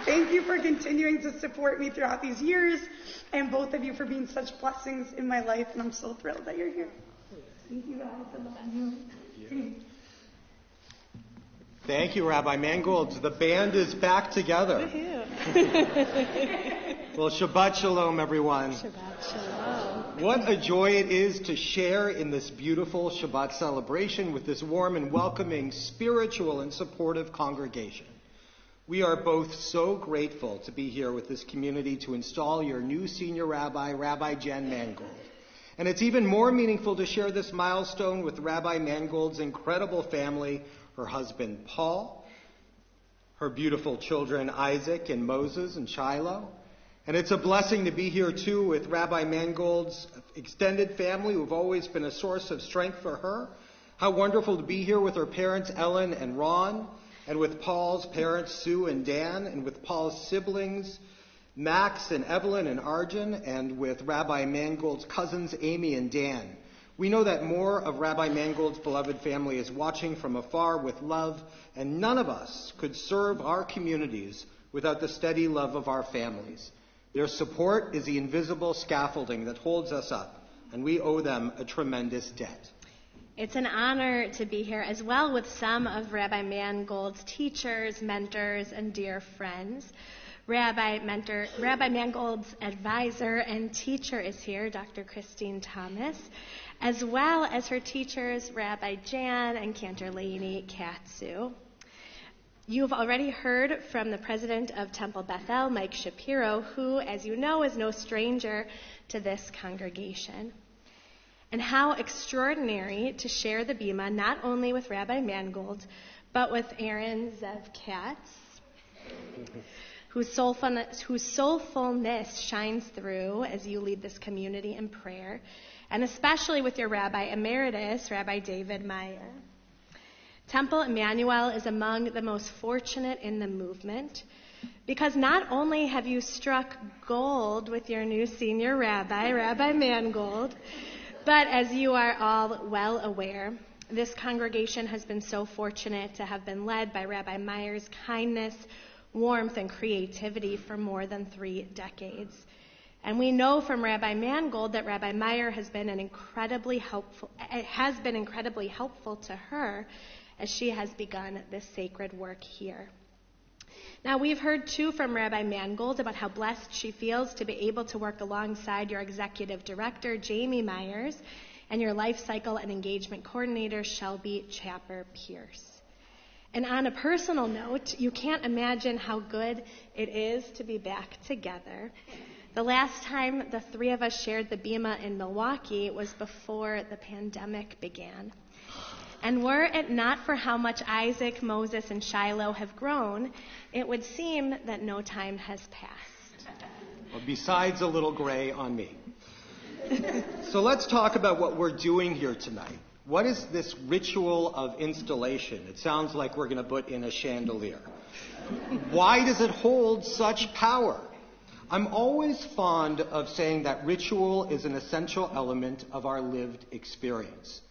Thank you for continuing to support me throughout these years, and both of you for being such blessings in my life, and I'm so thrilled that you're here. Thank you guys. I love you. Thank you, Rabbi Mangold. The band is back together. Well, Shabbat Shalom, everyone. Shabbat Shalom. What a joy it is to share in this beautiful Shabbat celebration with this warm and welcoming, spiritual and supportive congregation. We are both so grateful to be here with this community to install your new senior rabbi, Rabbi Jen Mangold. And it's even more meaningful to share this milestone with Rabbi Mangold's incredible family, her husband Paul, her beautiful children Isaac and Moses and Shiloh. And it's a blessing to be here too with Rabbi Mangold's extended family, who've always been a source of strength for her. How wonderful to be here with her parents Ellen and Ron, and with Paul's parents Sue and Dan, and with Paul's siblings Max and Evelyn and Arjun, and with Rabbi Mangold's cousins Amy and Dan. We know that more of Rabbi Mangold's beloved family is watching from afar with love, and none of us could serve our communities without the steady love of our families. Their support is the invisible scaffolding that holds us up, and we owe them a tremendous debt. It's an honor to be here as well with some of Rabbi Mangold's teachers, mentors, and dear friends. Rabbi Mangold's advisor and teacher is here, Dr. Christine Thomas, as well as her teachers, Rabbi Jan and Cantor Lainey Katsu. You've already heard from the president of Temple Bethel, Mike Shapiro, who, as you know, is no stranger to this congregation. And how extraordinary to share the bima not only with Rabbi Mangold, but with Aaron Zev Katz, whose soulfulness shines through as you lead this community in prayer, and especially with your Rabbi Emeritus, Rabbi David Meyer. Temple Emanu-El is among the most fortunate in the movement because not only have you struck gold with your new senior rabbi, Rabbi Mangold, but as you are all well aware, this congregation has been so fortunate to have been led by Rabbi Meyer's kindness, warmth, and creativity for more than 3 decades. And we know from Rabbi Mangold that Rabbi Meyer has been incredibly helpful to her as she has begun this sacred work here. Now, we've heard too from Rabbi Mangold about how blessed she feels to be able to work alongside your executive director, Jamie Myers, and your life cycle and engagement coordinator, Shelby Chapper-Pierce. And on a personal note, you can't imagine how good it is to be back together. The last time the 3 of us shared the bima in Milwaukee was before the pandemic began. And were it not for how much Isaac, Moses, and Shiloh have grown, it would seem that no time has passed. Well, besides a little gray on me. So let's talk about what we're doing here tonight. What is this ritual of installation? It sounds like we're going to put in a chandelier. Why does it hold such power? I'm always fond of saying that ritual is an essential element of our lived experience.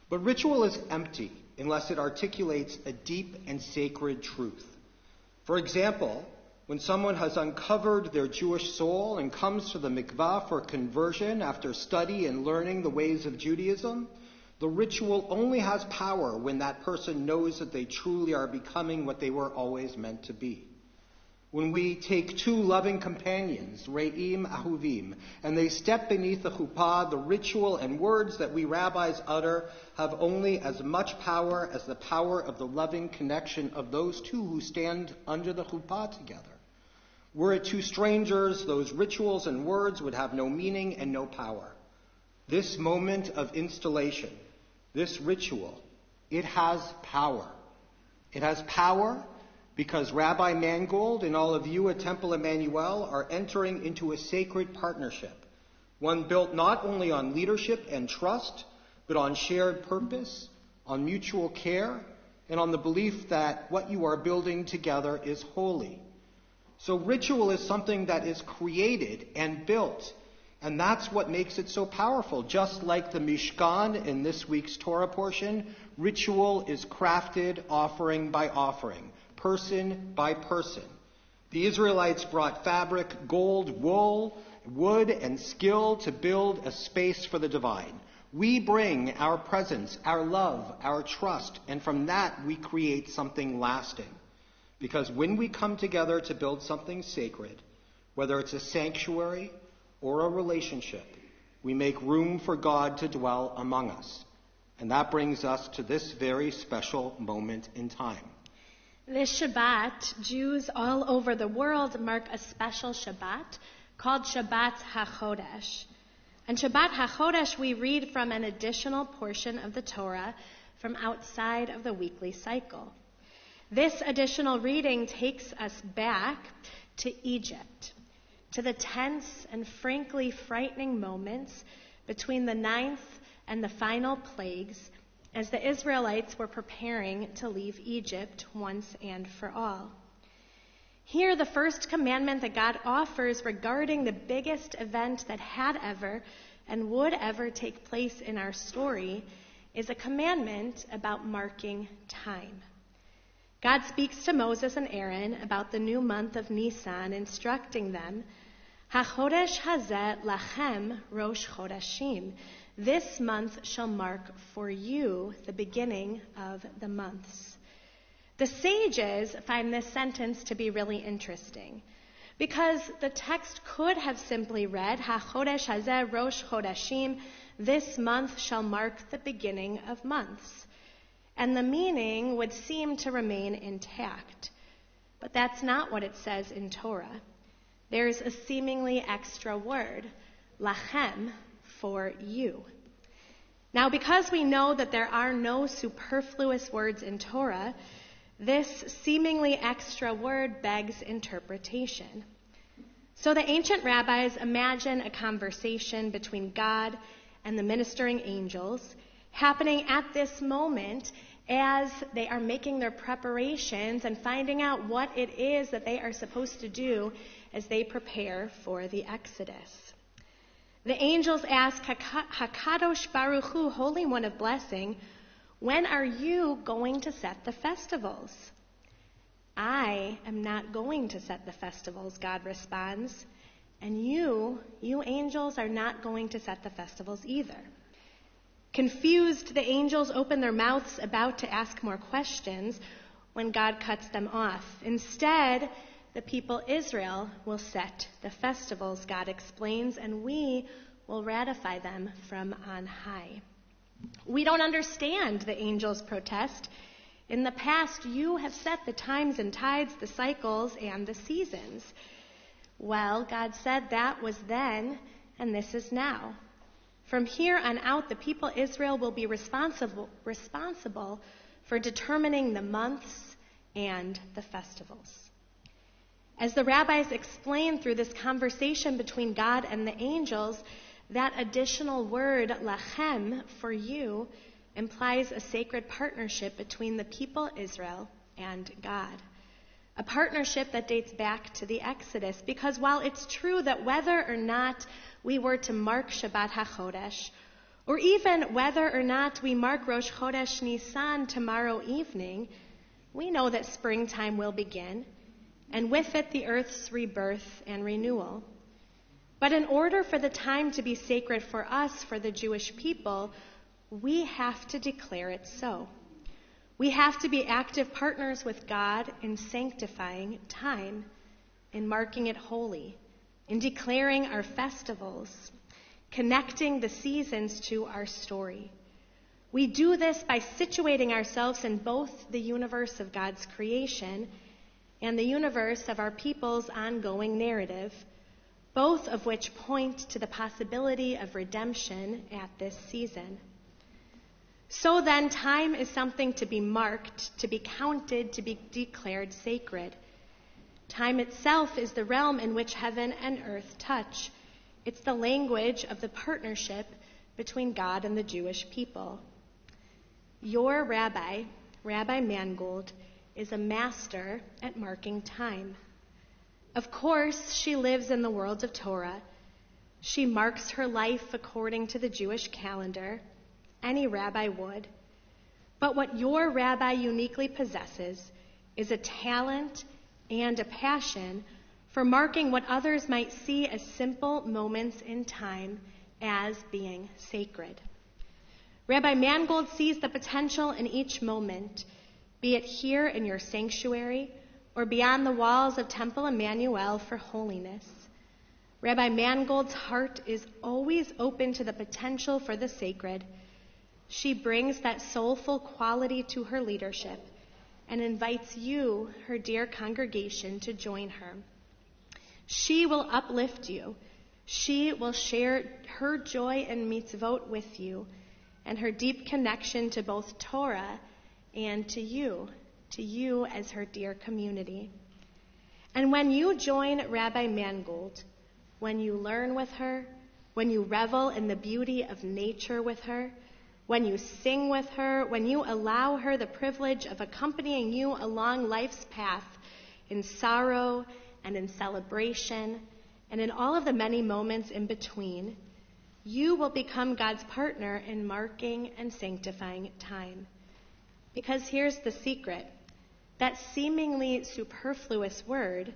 But ritual is empty unless it articulates a deep and sacred truth. For example, when someone has uncovered their Jewish soul and comes to the mikvah for conversion after study and learning the ways of Judaism, the ritual only has power when that person knows that they truly are becoming what they were always meant to be. When we take 2 loving companions, Re'im Ahuvim, and they step beneath the chuppah, the ritual and words that we rabbis utter have only as much power as the power of the loving connection of those 2 who stand under the chuppah together. Were it 2 strangers, those rituals and words would have no meaning and no power. This moment of installation, this ritual, it has power. It has power because Rabbi Mangold and all of you at Temple Emanu-El are entering into a sacred partnership, one built not only on leadership and trust, but on shared purpose, on mutual care, and on the belief that what you are building together is holy. So ritual is something that is created and built, and that's what makes it so powerful. Just like the Mishkan in this week's Torah portion, ritual is crafted offering by offering, person by person. The Israelites brought fabric, gold, wool, wood, and skill to build a space for the divine. We bring our presence, our love, our trust, and from that we create something lasting. Because when we come together to build something sacred, whether it's a sanctuary or a relationship, we make room for God to dwell among us. And that brings us to this very special moment in time. This Shabbat, Jews all over the world mark a special Shabbat called Shabbat HaChodesh. And Shabbat HaChodesh, we read from an additional portion of the Torah from outside of the weekly cycle. This additional reading takes us back to Egypt, to the tense and frankly frightening moments between the 9th and the final plagues as the Israelites were preparing to leave Egypt once and for all. Here, the first commandment that God offers regarding the biggest event that had ever and would ever take place in our story is a commandment about marking time. God speaks to Moses and Aaron about the new month of Nisan, instructing them, HaChodesh hazeh lachem rosh chodashim. This month shall mark for you the beginning of the months. The sages find this sentence to be really interesting because the text could have simply read, HaChodesh hazeh Rosh Chodashim, this month shall mark the beginning of months. And the meaning would seem to remain intact. But that's not what it says in Torah. There's a seemingly extra word, lachem, for you. Now, because we know that there are no superfluous words in Torah, this seemingly extra word begs interpretation. So the ancient rabbis imagine a conversation between God and the ministering angels happening at this moment as they are making their preparations and finding out what it is that they are supposed to do as they prepare for the Exodus. The angels ask, HaKadosh Baruch Hu, Holy One of Blessing, when are you going to set the festivals? I am not going to set the festivals, God responds. And you angels are not going to set the festivals either. Confused, the angels open their mouths about to ask more questions when God cuts them off. Instead, the people Israel will set the festivals, God explains, and we will ratify them from on high. We don't understand, the angels protest. In the past, you have set the times and tides, the cycles, and the seasons. Well, God said that was then, and this is now. From here on out, the people Israel will be responsible for determining the months and the festivals. As the rabbis explain through this conversation between God and the angels, that additional word, lachem, for you, implies a sacred partnership between the people Israel and God. A partnership that dates back to the Exodus, because while it's true that whether or not we were to mark Shabbat HaChodesh, or even whether or not we mark Rosh Chodesh Nisan tomorrow evening, we know that springtime will begin, and with it the earth's rebirth and renewal. But in order for the time to be sacred for us, for the Jewish people, we have to declare it so. We have to be active partners with God in sanctifying time, in marking it holy, in declaring our festivals, connecting the seasons to our story. We do this by situating ourselves in both the universe of God's creation and the universe of our people's ongoing narrative, both of which point to the possibility of redemption at this season. So then, time is something to be marked, to be counted, to be declared sacred. Time itself is the realm in which heaven and earth touch. It's the language of the partnership between God and the Jewish people. Your rabbi, Rabbi Mangold, is a master at marking time. Of course, she lives in the world of Torah. She marks her life according to the Jewish calendar. Any rabbi would. But what your rabbi uniquely possesses is a talent and a passion for marking what others might see as simple moments in time as being sacred. Rabbi Mangold sees the potential in each moment, be it here in your sanctuary or beyond the walls of Temple Emanu-El for holiness. Rabbi Mangold's heart is always open to the potential for the sacred. She brings that soulful quality to her leadership and invites you, her dear congregation, to join her. She will uplift you. She will share her joy and mitzvot with you and her deep connection to both Torah and to you as her dear community. And when you join Rabbi Mangold, when you learn with her, when you revel in the beauty of nature with her, when you sing with her, when you allow her the privilege of accompanying you along life's path in sorrow and in celebration and in all of the many moments in between, you will become God's partner in marking and sanctifying time. Because here's the secret. That seemingly superfluous word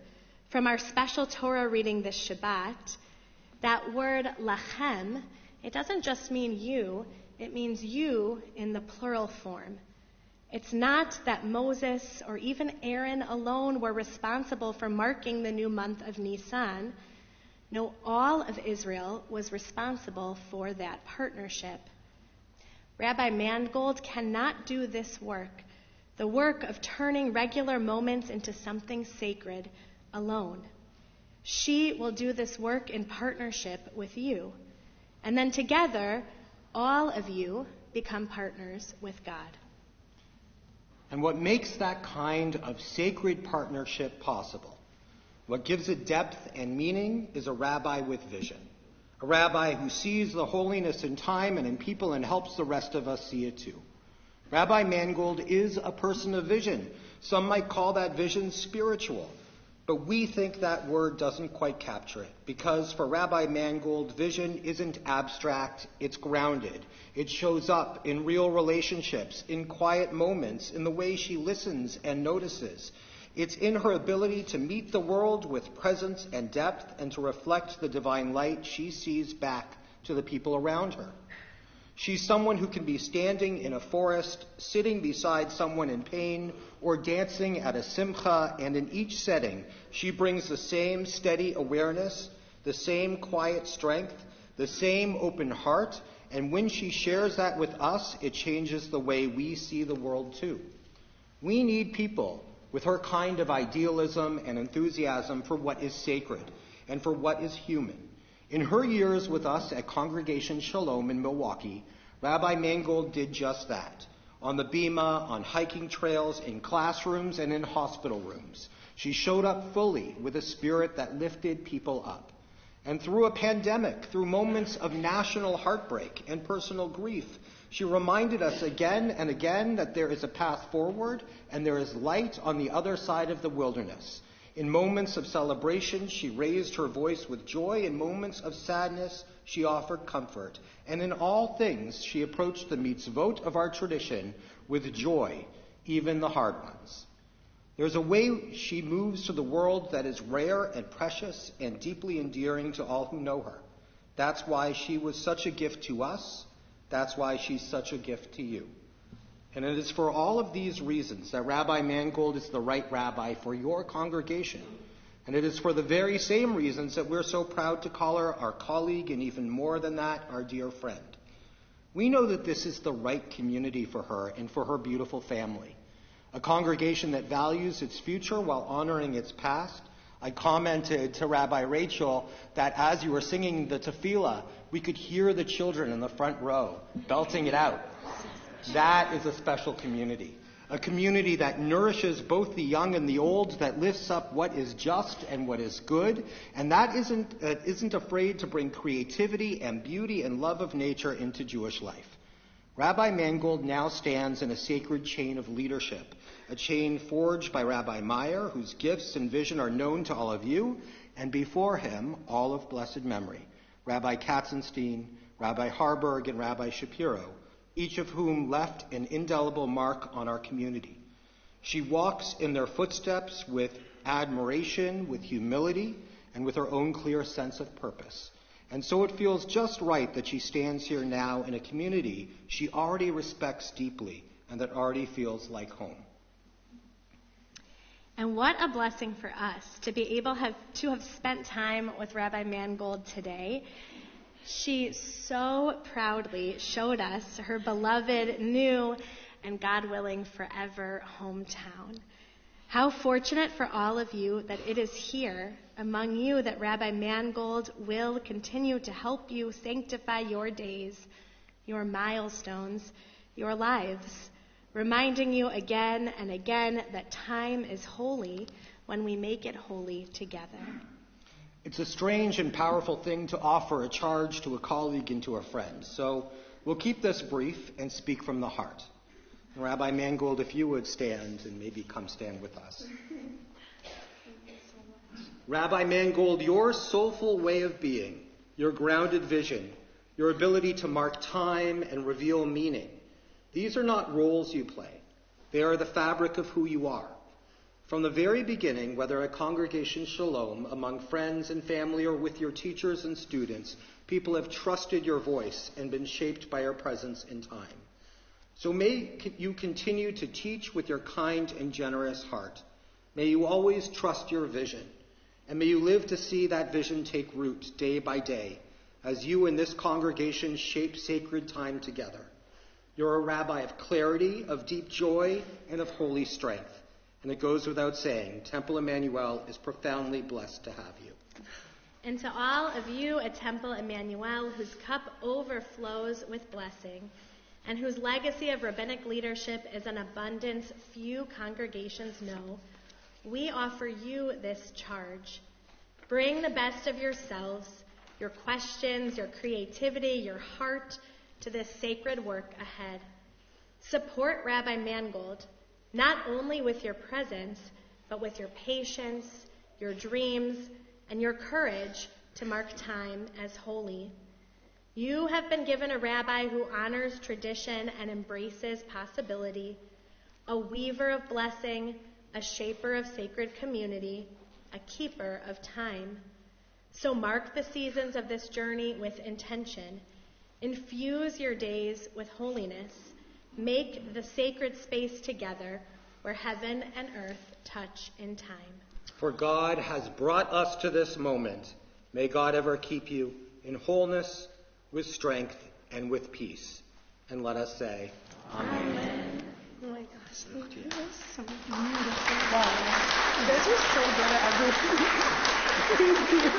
from our special Torah reading this Shabbat, that word lachem, it doesn't just mean you, it means you in the plural form. It's not that Moses or even Aaron alone were responsible for marking the new month of Nisan. No, all of Israel was responsible for that partnership. Rabbi Mangold cannot do this work, the work of turning regular moments into something sacred, alone. She will do this work in partnership with you. And then together, all of you become partners with God. And what makes that kind of sacred partnership possible, what gives it depth and meaning, is a rabbi with vision. A rabbi who sees the holiness in time and in people and helps the rest of us see it too. Rabbi Mangold is a person of vision. Some might call that vision spiritual. But we think that word doesn't quite capture it, because for Rabbi Mangold, vision isn't abstract, it's grounded. It shows up in real relationships, in quiet moments, in the way she listens and notices. It's in her ability to meet the world with presence and depth and to reflect the divine light she sees back to the people around her. She's someone who can be standing in a forest, sitting beside someone in pain, or dancing at a simcha, and in each setting, she brings the same steady awareness, the same quiet strength, the same open heart, and when she shares that with us, it changes the way we see the world too. We need people with her kind of idealism and enthusiasm for what is sacred and for what is human. In her years with us at Congregation Shalom in Milwaukee, Rabbi Mangold did just that. On the bima, on hiking trails, in classrooms, and in hospital rooms. She showed up fully with a spirit that lifted people up. And through a pandemic, through moments of national heartbreak and personal grief, she reminded us again and again that there is a path forward and there is light on the other side of the wilderness. In moments of celebration, she raised her voice with joy. In moments of sadness, she offered comfort. And in all things, she approached the mitzvot of our tradition with joy, even the hard ones. There's a way she moves to the world that is rare and precious and deeply endearing to all who know her. That's why she was such a gift to us. That's why she's such a gift to you. And it is for all of these reasons that Rabbi Mangold is the right rabbi for your congregation. And it is for the very same reasons that we're so proud to call her our colleague, and even more than that, our dear friend. We know that this is the right community for her and for her beautiful family. A congregation that values its future while honoring its past. I commented to Rabbi Rachel that as you were singing the tefillah, we could hear the children in the front row belting it out. That is a special community. A community that nourishes both the young and the old, that lifts up what is just and what is good, and that isn't afraid to bring creativity and beauty and love of nature into Jewish life. Rabbi Mangold now stands in a sacred chain of leadership, a chain forged by Rabbi Meyer, whose gifts and vision are known to all of you, and before him, all of blessed memory, Rabbi Katzenstein, Rabbi Harburg, and Rabbi Shapiro, each of whom left an indelible mark on our community. She walks in their footsteps with admiration, with humility, and with her own clear sense of purpose. And so it feels just right that she stands here now in a community she already respects deeply and that already feels like home. And what a blessing for us to be able to have spent time with Rabbi Mangold today. She so proudly showed us her beloved, new, and God willing, forever hometown. How fortunate for all of you that it is here among you that Rabbi Mangold will continue to help you sanctify your days, your milestones, your lives, reminding you again and again that time is holy when we make it holy together. It's a strange and powerful thing to offer a charge to a colleague and to a friend. So we'll keep this brief and speak from the heart. Rabbi Mangold, if you would stand and maybe come stand with us. Rabbi Mangold, your soulful way of being, your grounded vision, your ability to mark time and reveal meaning, these are not roles you play. They are the fabric of who you are. From the very beginning, whether at Congregation Shalom, among friends and family, or with your teachers and students, people have trusted your voice and been shaped by your presence in time. So may you continue to teach with your kind and generous heart. May you always trust your vision, and may you live to see that vision take root day by day as you and this congregation shape sacred time together. You're a rabbi of clarity, of deep joy, and of holy strength. And it goes without saying, Temple Emanu-El is profoundly blessed to have you. And to all of you at Temple Emanu-El, whose cup overflows with blessing, and whose legacy of rabbinic leadership is an abundance few congregations know, we offer you this charge. Bring the best of yourselves, your questions, your creativity, your heart to this sacred work ahead. Support Rabbi Mangold, not only with your presence, but with your patience, your dreams, and your courage to mark time as holy. You have been given a rabbi who honors tradition and embraces possibility, a weaver of blessing, a shaper of sacred community, a keeper of time. So mark the seasons of this journey with intention. Infuse your days with holiness. Make the sacred space together where heaven and earth touch in time. For God has brought us to this moment. May God ever keep you in wholeness, with strength, and with peace. And let us say, Amen. Oh my gosh, thank you. That was so beautiful. Wow. You guys are so good at everything. Thank you.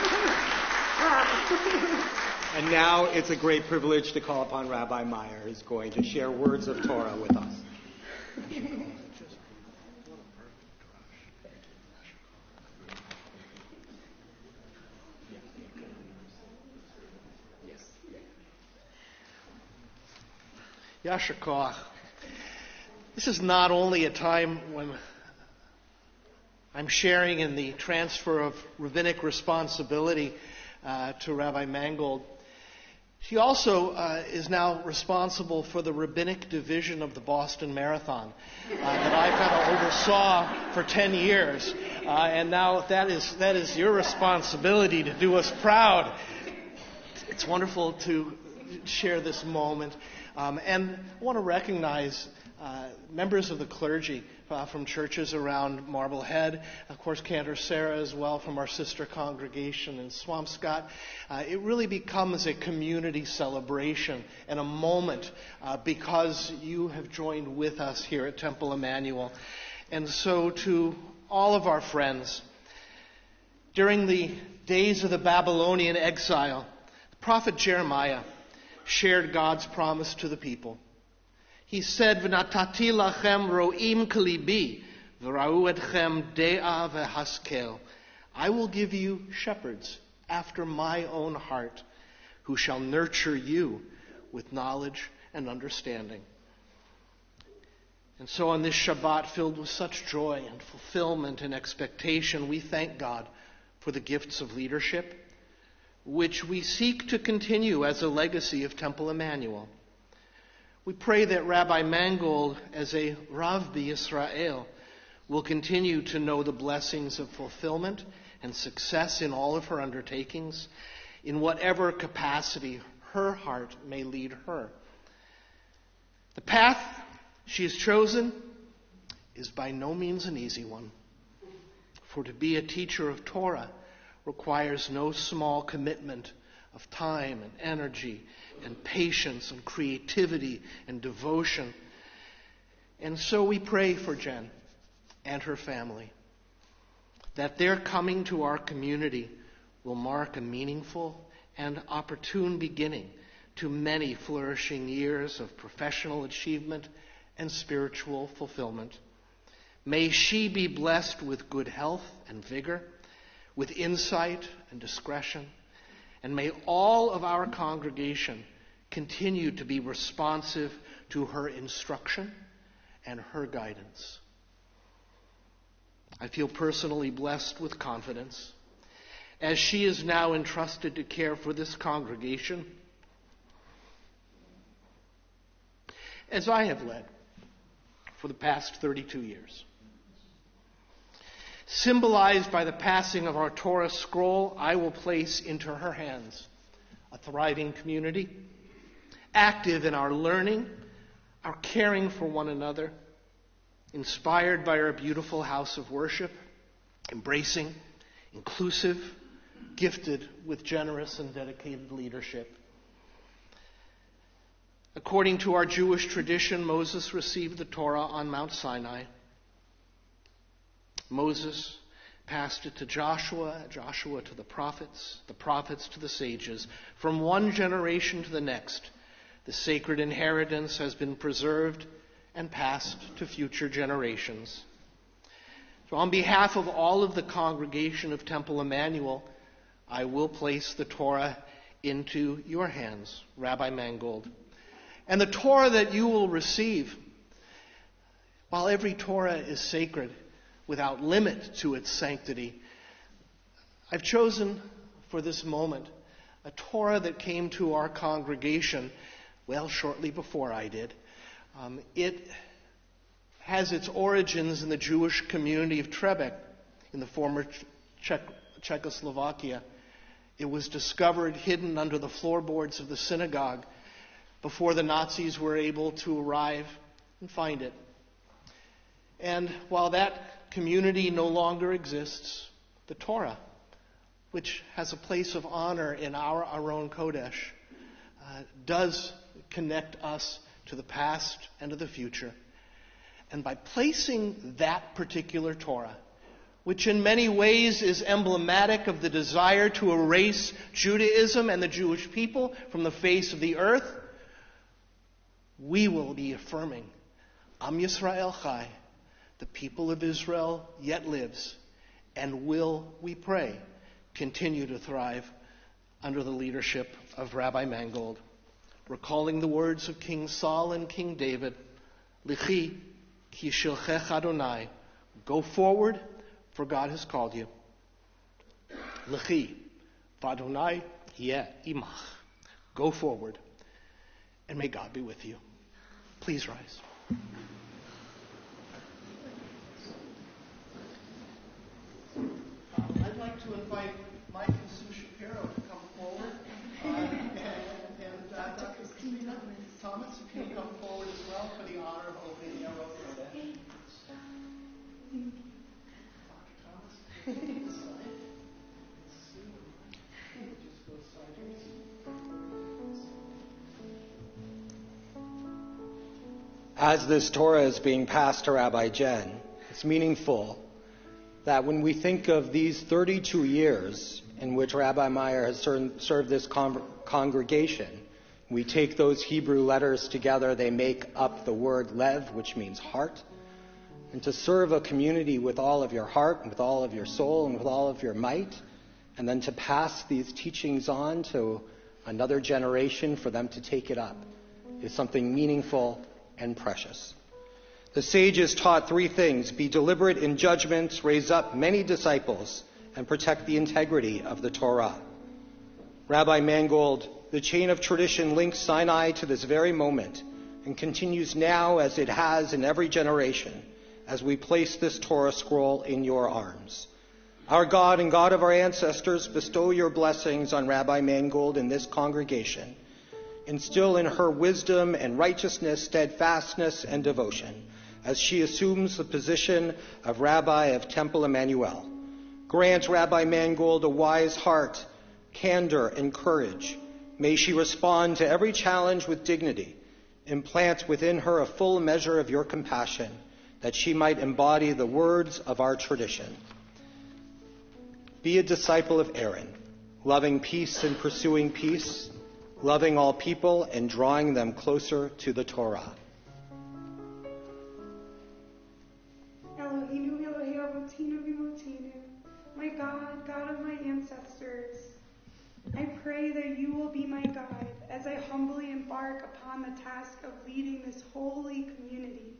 And now it's a great privilege to call upon Rabbi Meyer, who's going to share words of Torah with us. Yasher Koach. This is not only a time when I'm sharing in the transfer of rabbinic responsibility to Rabbi Mangold. She also is now responsible for the rabbinic division of the Boston Marathon that I kind of oversaw for 10 years. And now that is your responsibility to do us proud. It's wonderful to share this moment. And I want to recognize members of the clergy from churches around Marblehead, of course Cantor Sarah as well from our sister congregation in Swampscott. It really becomes a community celebration and a moment because you have joined with us here at Temple Emanu-El. And so to all of our friends, during the days of the Babylonian exile, the prophet Jeremiah shared God's promise to the people. He said, "V'natati lachem ro'im kalibi, v'ra'u etchem de'a v'haskel." I will give you shepherds after my own heart, who shall nurture you with knowledge and understanding. And so on this Shabbat filled with such joy and fulfillment and expectation, we thank God for the gifts of leadership, which we seek to continue as a legacy of Temple Emanu-El. We pray that Rabbi Mangold, as a Rav B'Yisrael, will continue to know the blessings of fulfillment and success in all of her undertakings, in whatever capacity her heart may lead her. The path she has chosen is by no means an easy one. For to be a teacher of Torah requires no small commitment of time and energy and patience and creativity and devotion. And so we pray for Jen and her family, that their coming to our community will mark a meaningful and opportune beginning to many flourishing years of professional achievement and spiritual fulfillment. May she be blessed with good health and vigor, with insight and discretion, and may all of our congregation continue to be responsive to her instruction and her guidance. I feel personally blessed with confidence as she is now entrusted to care for this congregation as I have led for the past 32 years. symbolized by the passing of our Torah scroll, I will place into her hands a thriving community, active in our learning, our caring for one another, inspired by our beautiful house of worship, embracing, inclusive, gifted with generous and dedicated leadership. According to our Jewish tradition, Moses received the Torah on Mount Sinai. Moses passed it to Joshua, Joshua to the prophets to the sages. From one generation to the next, the sacred inheritance has been preserved and passed to future generations. So on behalf of all of the congregation of Temple Emanu-El, I will place the Torah into your hands, Rabbi Mangold. And the Torah that you will receive, while every Torah is sacred, without limit to its sanctity, I've chosen for this moment a Torah that came to our congregation, shortly before I did. It has its origins in the Jewish community of Trebek in the former Czechoslovakia. It was discovered hidden under the floorboards of the synagogue before the Nazis were able to arrive and find it. And while that community no longer exists, the Torah, which has a place of honor in our Aron Kodesh, does connect us to the past and to the future. And by placing that particular Torah, which in many ways is emblematic of the desire to erase Judaism and the Jewish people from the face of the earth, we will be affirming Am Yisrael Chai, the people of Israel yet lives, and will, we pray, continue to thrive under the leadership of Rabbi Mangold. Recalling the words of King Saul and King David, Lichi ki shilchech Adonai, go forward, for God has called you. Lichi, v'Adonai yeh imach. Go forward, and may God be with you. Please rise. I'd like to invite Mike and Sue Shapiro to come forward. And Dr. Christina Thomas, if you come forward as well for the honor of opening the Aron Kodesh. Dr. Thomas. Just go sideways. As this Torah is being passed to Rabbi Jen, it's meaningful that when we think of these 32 years in which Rabbi Meyer has served this congregation, we take those Hebrew letters together, they make up the word lev, which means heart. And to serve a community with all of your heart, and with all of your soul, and with all of your might, and then to pass these teachings on to another generation for them to take it up, is something meaningful and precious. The sages taught three things: be deliberate in judgments, raise up many disciples, and protect the integrity of the Torah. Rabbi Mangold, the chain of tradition links Sinai to this very moment and continues now as it has in every generation as we place this Torah scroll in your arms. Our God and God of our ancestors, bestow your blessings on Rabbi Mangold and this congregation. Instill in her wisdom and righteousness, steadfastness and devotion as she assumes the position of Rabbi of Temple Emanu-El. Grant Rabbi Mangold a wise heart, candor, and courage. May she respond to every challenge with dignity. Implant within her a full measure of your compassion, that she might embody the words of our tradition. Be a disciple of Aaron, loving peace and pursuing peace, loving all people and drawing them closer to the Torah. Eloheinu, Elohei Avotinu v'Imotenu, my God, God of my ancestors, I pray that you will be my guide as I humbly embark upon the task of leading this holy community.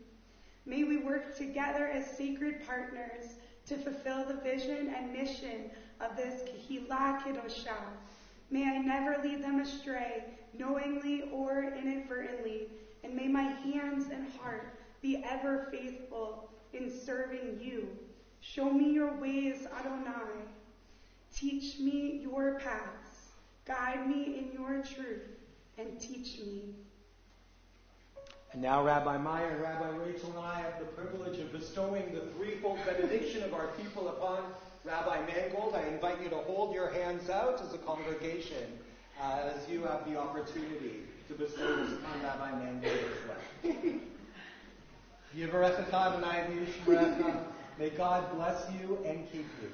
May we work together as sacred partners to fulfill the vision and mission of this Kehillah Kedoshah. May I never lead them astray, knowingly or inadvertently, and may my hands and heart be ever faithful in serving you. Show me your ways, Adonai. Teach me your paths. Guide me in your truth and teach me. And now Rabbi Meyer and Rabbi Rachel and I have the privilege of bestowing the threefold benediction of our people upon Rabbi Mangold. I invite you to hold your hands out as a congregation as you have the opportunity to bestow this upon Rabbi Mangold as well. Yivarechecha Adonai v'yishmerecha. May God bless you and keep you.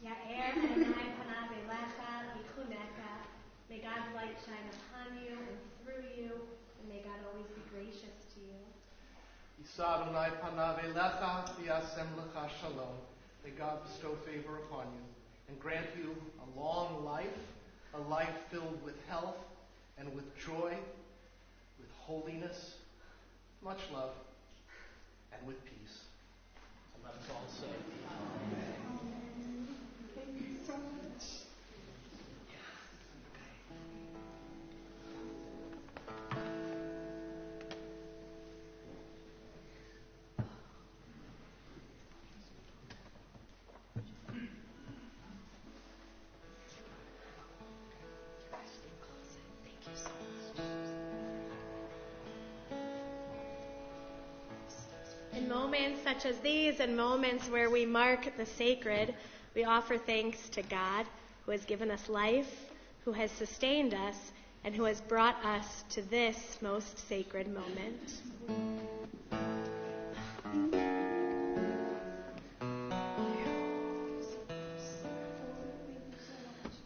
Ya'er Adonai panav elecha v'yichunecha. May God's light shine upon you and through you, and may God always be gracious to you. Yisa Adonai panav elecha v'yasem lecha shalom. May God bestow favor upon you and grant you a long life, a life filled with health and with joy, with holiness, much love, and with peace. And let us all say, Amen. Thank you so much. In moments such as these, and moments where we mark the sacred, we offer thanks to God, who has given us life, who has sustained us, and who has brought us to this most sacred moment.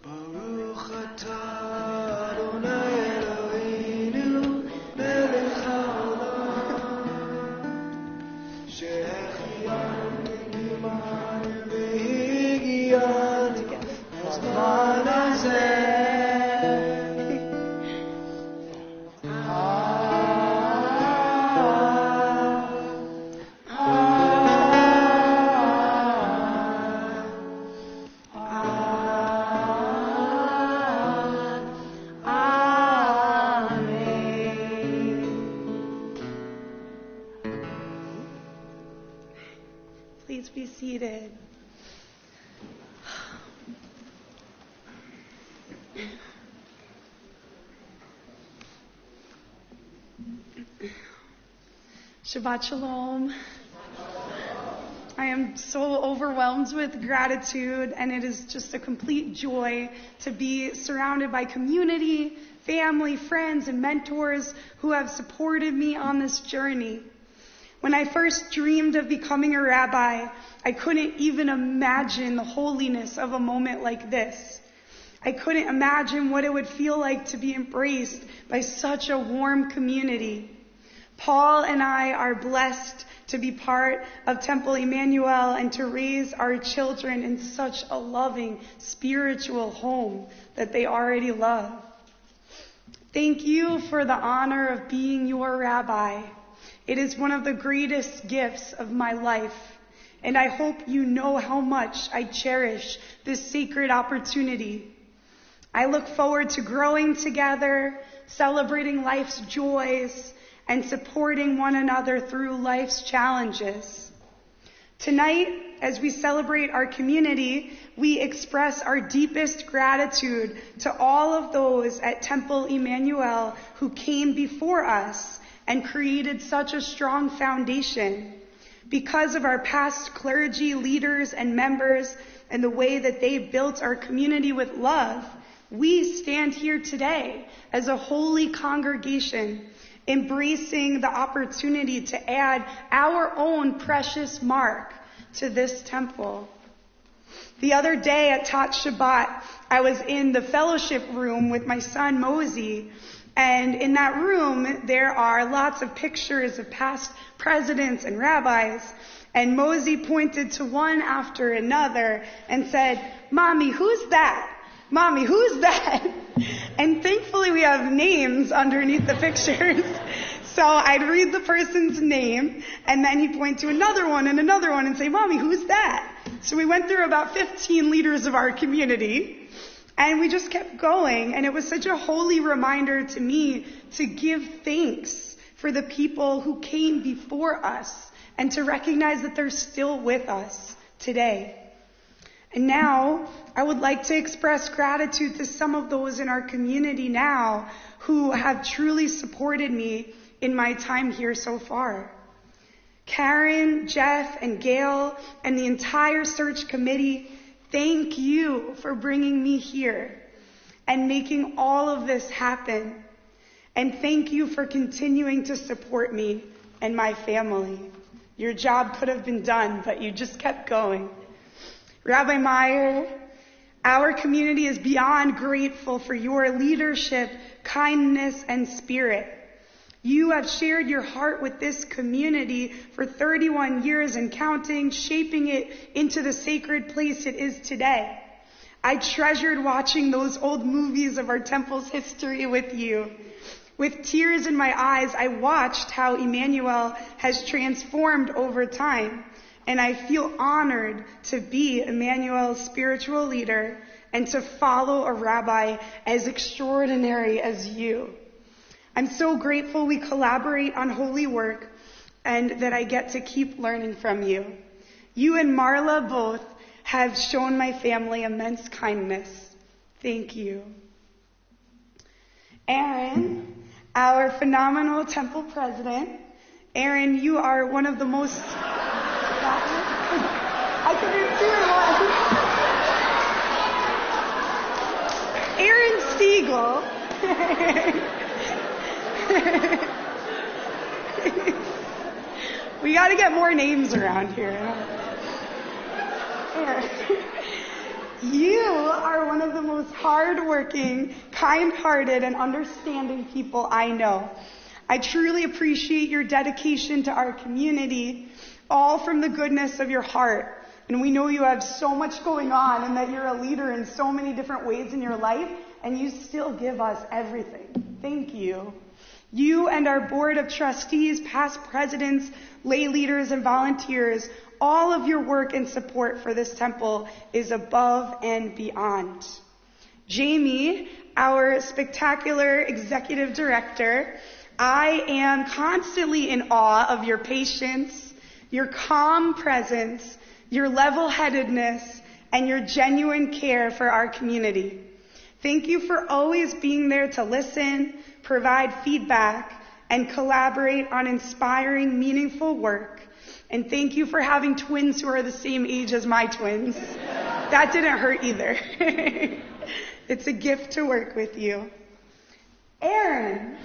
Baruch atah Adonai Eloheinu melech haolam she'echianu v'kimanu v'higianu b'zman hazeh. Please be seated. Shabbat Shalom. I am so overwhelmed with gratitude, and it is just a complete joy to be surrounded by community, family, friends, and mentors who have supported me on this journey. When I first dreamed of becoming a rabbi, I couldn't even imagine the holiness of a moment like this. I couldn't imagine what it would feel like to be embraced by such a warm community. Paul and I are blessed to be part of Temple Emanu-El and to raise our children in such a loving, spiritual home that they already love. Thank you for the honor of being your rabbi. It is one of the greatest gifts of my life, and I hope you know how much I cherish this sacred opportunity. I look forward to growing together, celebrating life's joys, and supporting one another through life's challenges. Tonight, as we celebrate our community, we express our deepest gratitude to all of those at Temple Emanu-El who came before us and created such a strong foundation. Because of our past clergy, leaders, and members, and the way that they built our community with love, we stand here today as a holy congregation, embracing the opportunity to add our own precious mark to this temple. The other day at Tat Shabbat, I was in the fellowship room with my son Mosey, and in that room there are lots of pictures of past presidents and rabbis, and Mosey pointed to one after another and said, "Mommy, who's that? Mommy, who's that?" And thankfully we have names underneath the pictures. So I'd read the person's name, and then he'd point to another one and say, "Mommy, who's that?" So we went through about 15 leaders of our community, and we just kept going. And it was such a holy reminder to me to give thanks for the people who came before us and to recognize that they're still with us today. And now, I would like to express gratitude to some of those in our community now who have truly supported me in my time here so far. Karen, Jeff, and Gail, and the entire search committee, thank you for bringing me here and making all of this happen. And thank you for continuing to support me and my family. Your job could have been done, but you just kept going. Rabbi Meyer, our community is beyond grateful for your leadership, kindness, and spirit. You have shared your heart with this community for 31 years and counting, shaping it into the sacred place it is today. I treasured watching those old movies of our temple's history with you. With tears in my eyes, I watched how Emanu-El has transformed over time. And I feel honored to be Emanu-El's spiritual leader and to follow a rabbi as extraordinary as you. I'm so grateful we collaborate on holy work and that I get to keep learning from you. You and Marla both have shown my family immense kindness. Thank you. Aaron, our phenomenal temple president. Aaron, you are one of the most... I couldn't see Aaron Stiegel. We got to get more names around here. Aaron, you are one of the most hardworking, kind-hearted, and understanding people I know. I truly appreciate your dedication to our community, all from the goodness of your heart. And we know you have so much going on and that you're a leader in so many different ways in your life, and you still give us everything. Thank you. You and our board of trustees, past presidents, lay leaders, and volunteers, all of your work and support for this temple is above and beyond. Jamie, our spectacular executive director, I am constantly in awe of your patience, your calm presence, your level-headedness, and your genuine care for our community. Thank you for always being there to listen, provide feedback, and collaborate on inspiring, meaningful work. And thank you for having twins who are the same age as my twins. That didn't hurt either. It's a gift to work with you. Aaron.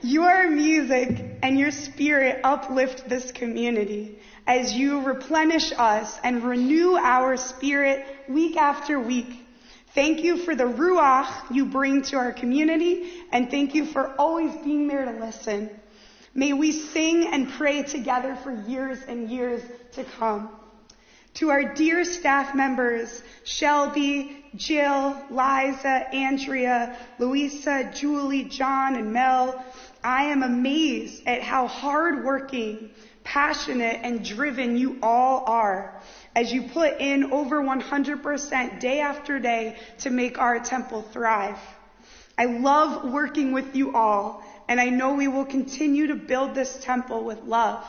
Your music and your spirit uplift this community as you replenish us and renew our spirit week after week. Thank you for the ruach you bring to our community, and thank you for always being there to listen. May we sing and pray together for years and years to come. To our dear staff members, Shelby, Jill, Liza, Andrea, Louisa, Julie, John, and Mel, I am amazed at how hardworking, passionate, and driven you all are as you put in over 100% day after day to make our temple thrive. I love working with you all, and I know we will continue to build this temple with love.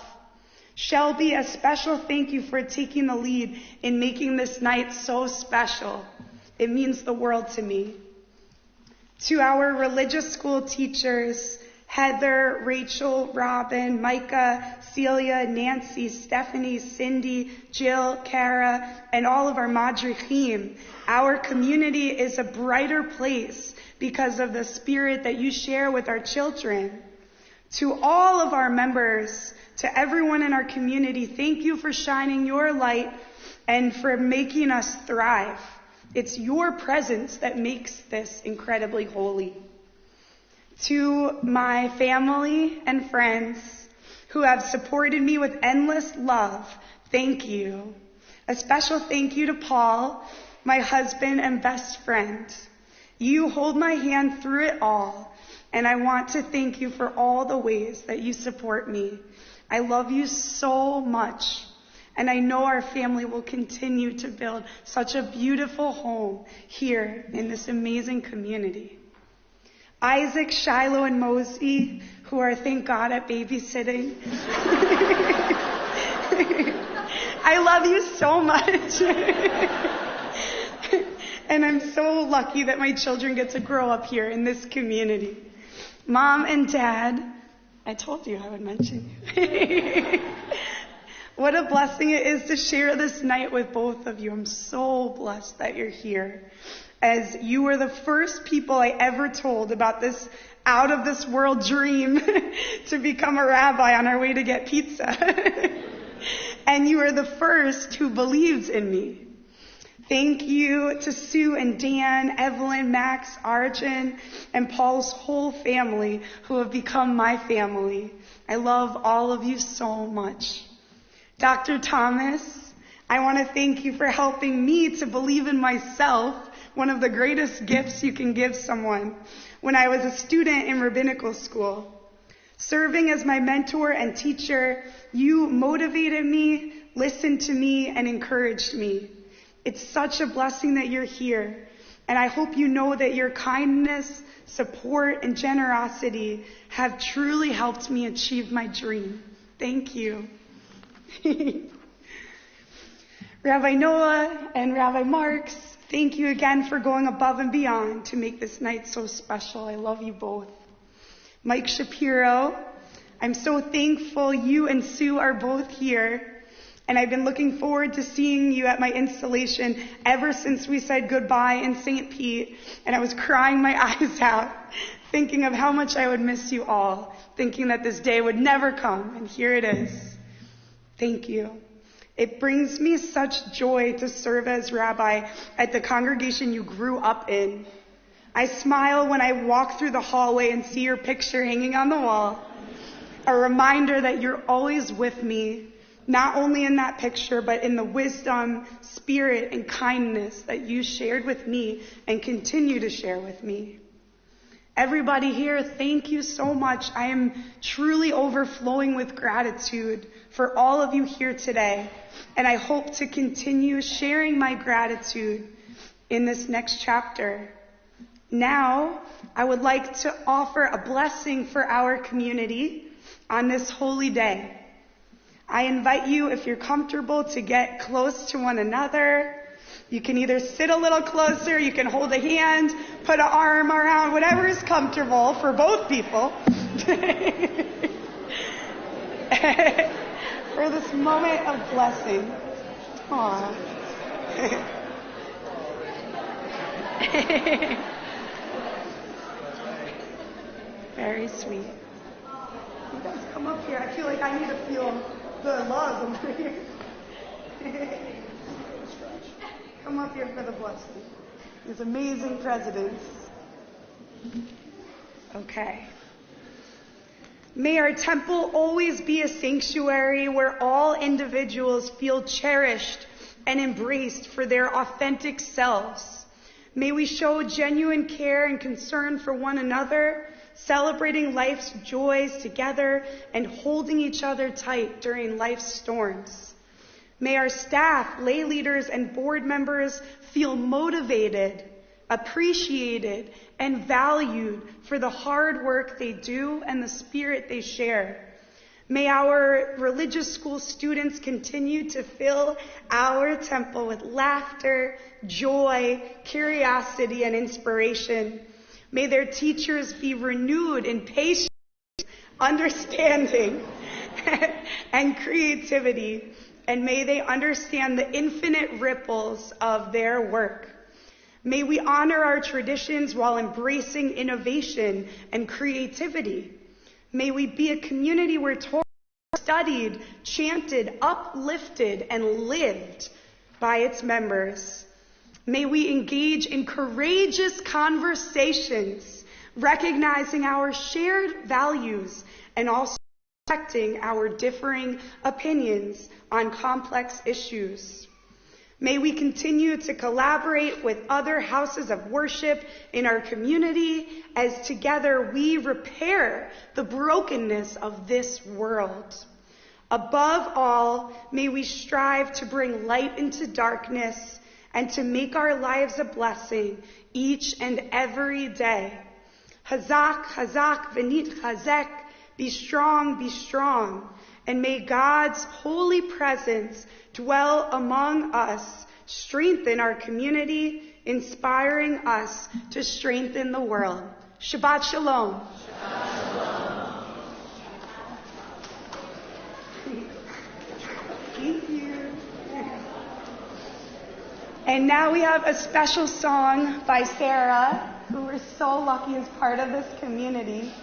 Shelby, a special thank you for taking the lead in making this night so special. It means the world to me. To our religious school teachers, Heather, Rachel, Robin, Micah, Celia, Nancy, Stephanie, Cindy, Jill, Kara, and all of our madrichim, our community is a brighter place because of the spirit that you share with our children. To all of our members, to everyone in our community, thank you for shining your light and for making us thrive. It's your presence that makes this incredibly holy. To my family and friends who have supported me with endless love, thank you. A special thank you to Paul, my husband and best friend. You hold my hand through it all, and I want to thank you for all the ways that you support me. I love you so much, and I know our family will continue to build such a beautiful home here in this amazing community. Isaac, Shiloh, and Mosey, who are, thank God, at babysitting. I love you so much. And I'm so lucky that my children get to grow up here in this community. Mom and Dad, I told you I would mention you. What a blessing it is to share this night with both of you. I'm so blessed that you're here, as you were the first people I ever told about this out of this world dream to become a rabbi on our way to get pizza. And you are the first who believed in me. Thank you to Sue and Dan, Evelyn, Max, Arjun, and Paul's whole family who have become my family. I love all of you so much. Dr. Thomas, I want to thank you for helping me to believe in myself, one of the greatest gifts you can give someone, when I was a student in rabbinical school. Serving as my mentor and teacher, you motivated me, listened to me, and encouraged me. It's such a blessing that you're here, and I hope you know that your kindness, support, and generosity have truly helped me achieve my dream. Thank you. Rabbi Noah and Rabbi Marks, thank you again for going above and beyond to make this night so special. I love you both. Mike Shapiro, I'm so thankful you and Sue are both here. And I've been looking forward to seeing you at my installation ever since we said goodbye in St. Pete. And I was crying my eyes out, thinking of how much I would miss you all, thinking that this day would never come. And here it is. Thank you. It brings me such joy to serve as rabbi at the congregation you grew up in. I smile when I walk through the hallway and see your picture hanging on the wall, a reminder that you're always with me. Not only in that picture, but in the wisdom, spirit, and kindness that you shared with me and continue to share with me. Everybody here, thank you so much. I am truly overflowing with gratitude for all of you here today. And I hope to continue sharing my gratitude in this next chapter. Now, I would like to offer a blessing for our community on this holy day. I invite you, if you're comfortable, to get close to one another. You can either sit a little closer, you can hold a hand, put an arm around, whatever is comfortable for both people. For this moment of blessing. Aww. Very sweet. You guys come up here. I feel like I need to feel the love over here. Come up here for the blessing. These amazing presidents. Okay. May our temple always be a sanctuary where all individuals feel cherished and embraced for their authentic selves. May we show genuine care and concern for one another, celebrating life's joys together and holding each other tight during life's storms. May our staff, lay leaders, and board members feel motivated, appreciated, and valued for the hard work they do and the spirit they share. May our religious school students continue to fill our temple with laughter, joy, curiosity, and inspiration. May their teachers be renewed in patience, understanding, and creativity. And may they understand the infinite ripples of their work. May we honor our traditions while embracing innovation and creativity. May we be a community where Torah is studied, chanted, uplifted, and lived by its members. May we engage in courageous conversations, recognizing our shared values and also respecting our differing opinions on complex issues. May we continue to collaborate with other houses of worship in our community as together we repair the brokenness of this world. Above all, may we strive to bring light into darkness and to make our lives a blessing each and every day. Hazak, hazak, v'nit chazek. Be strong, and may God's holy presence dwell among us, strengthen our community, inspiring us to strengthen the world. Shabbat shalom. Shabbat shalom. Thank you. And now we have a special song by Sarah, who we're so lucky is part of this community.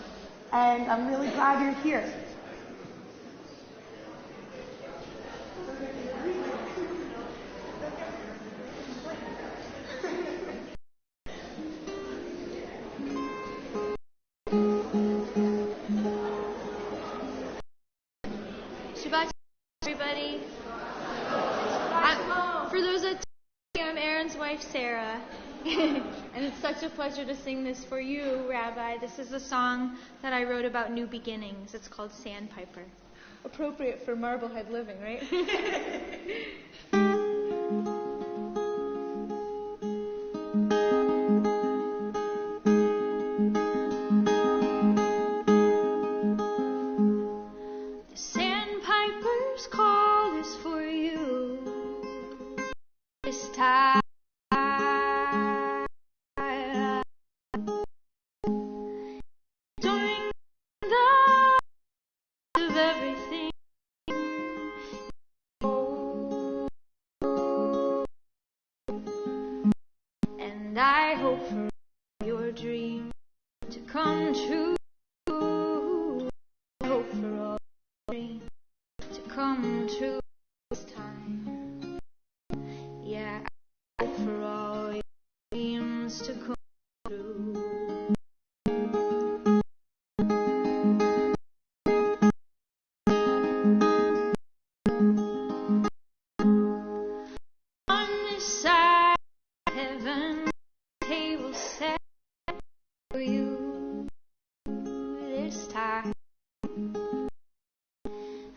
And I'm really glad you're here. Shabbat, everybody. For those that I'm Aaron's wife, Sarah. And it's such a pleasure to sing this for you, Rabbi. This is a song that I wrote about new beginnings. It's called Sandpiper. Appropriate for Marblehead living, right? The Sandpiper's call is for you this time. I hope for your dream to come true. I hope for all your dreams to come true this time. Yeah, I hope for all your dreams to come true. On this side of heaven, table set for you this time.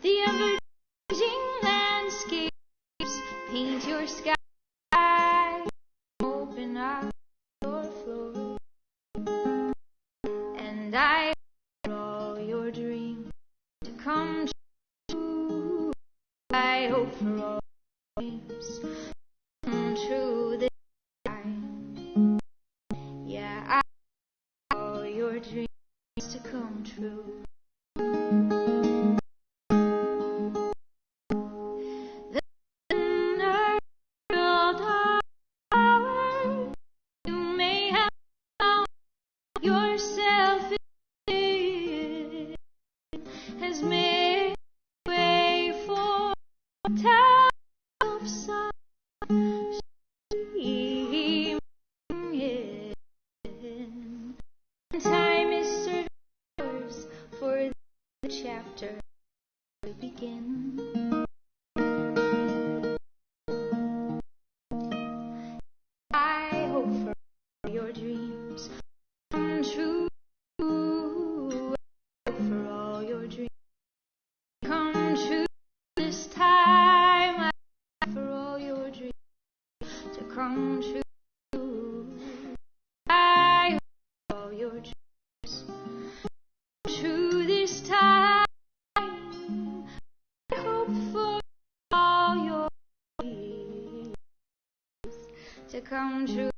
The ever-changing landscapes paint your sky, open up your floor, and I hope for all your dreams to come true. I hope for all your dreams to come true this time. Yeah, I hope all your dreams to come true. The nerve tower you may have found yourself in has made way for top sun. Time is serving yours for the chapter to begin. I hope for all your dreams come true. I hope for all your dreams come true this time. I hope for all your dreams to come true. I hope for all your dreams true this time. I hope for all your dreams to come true.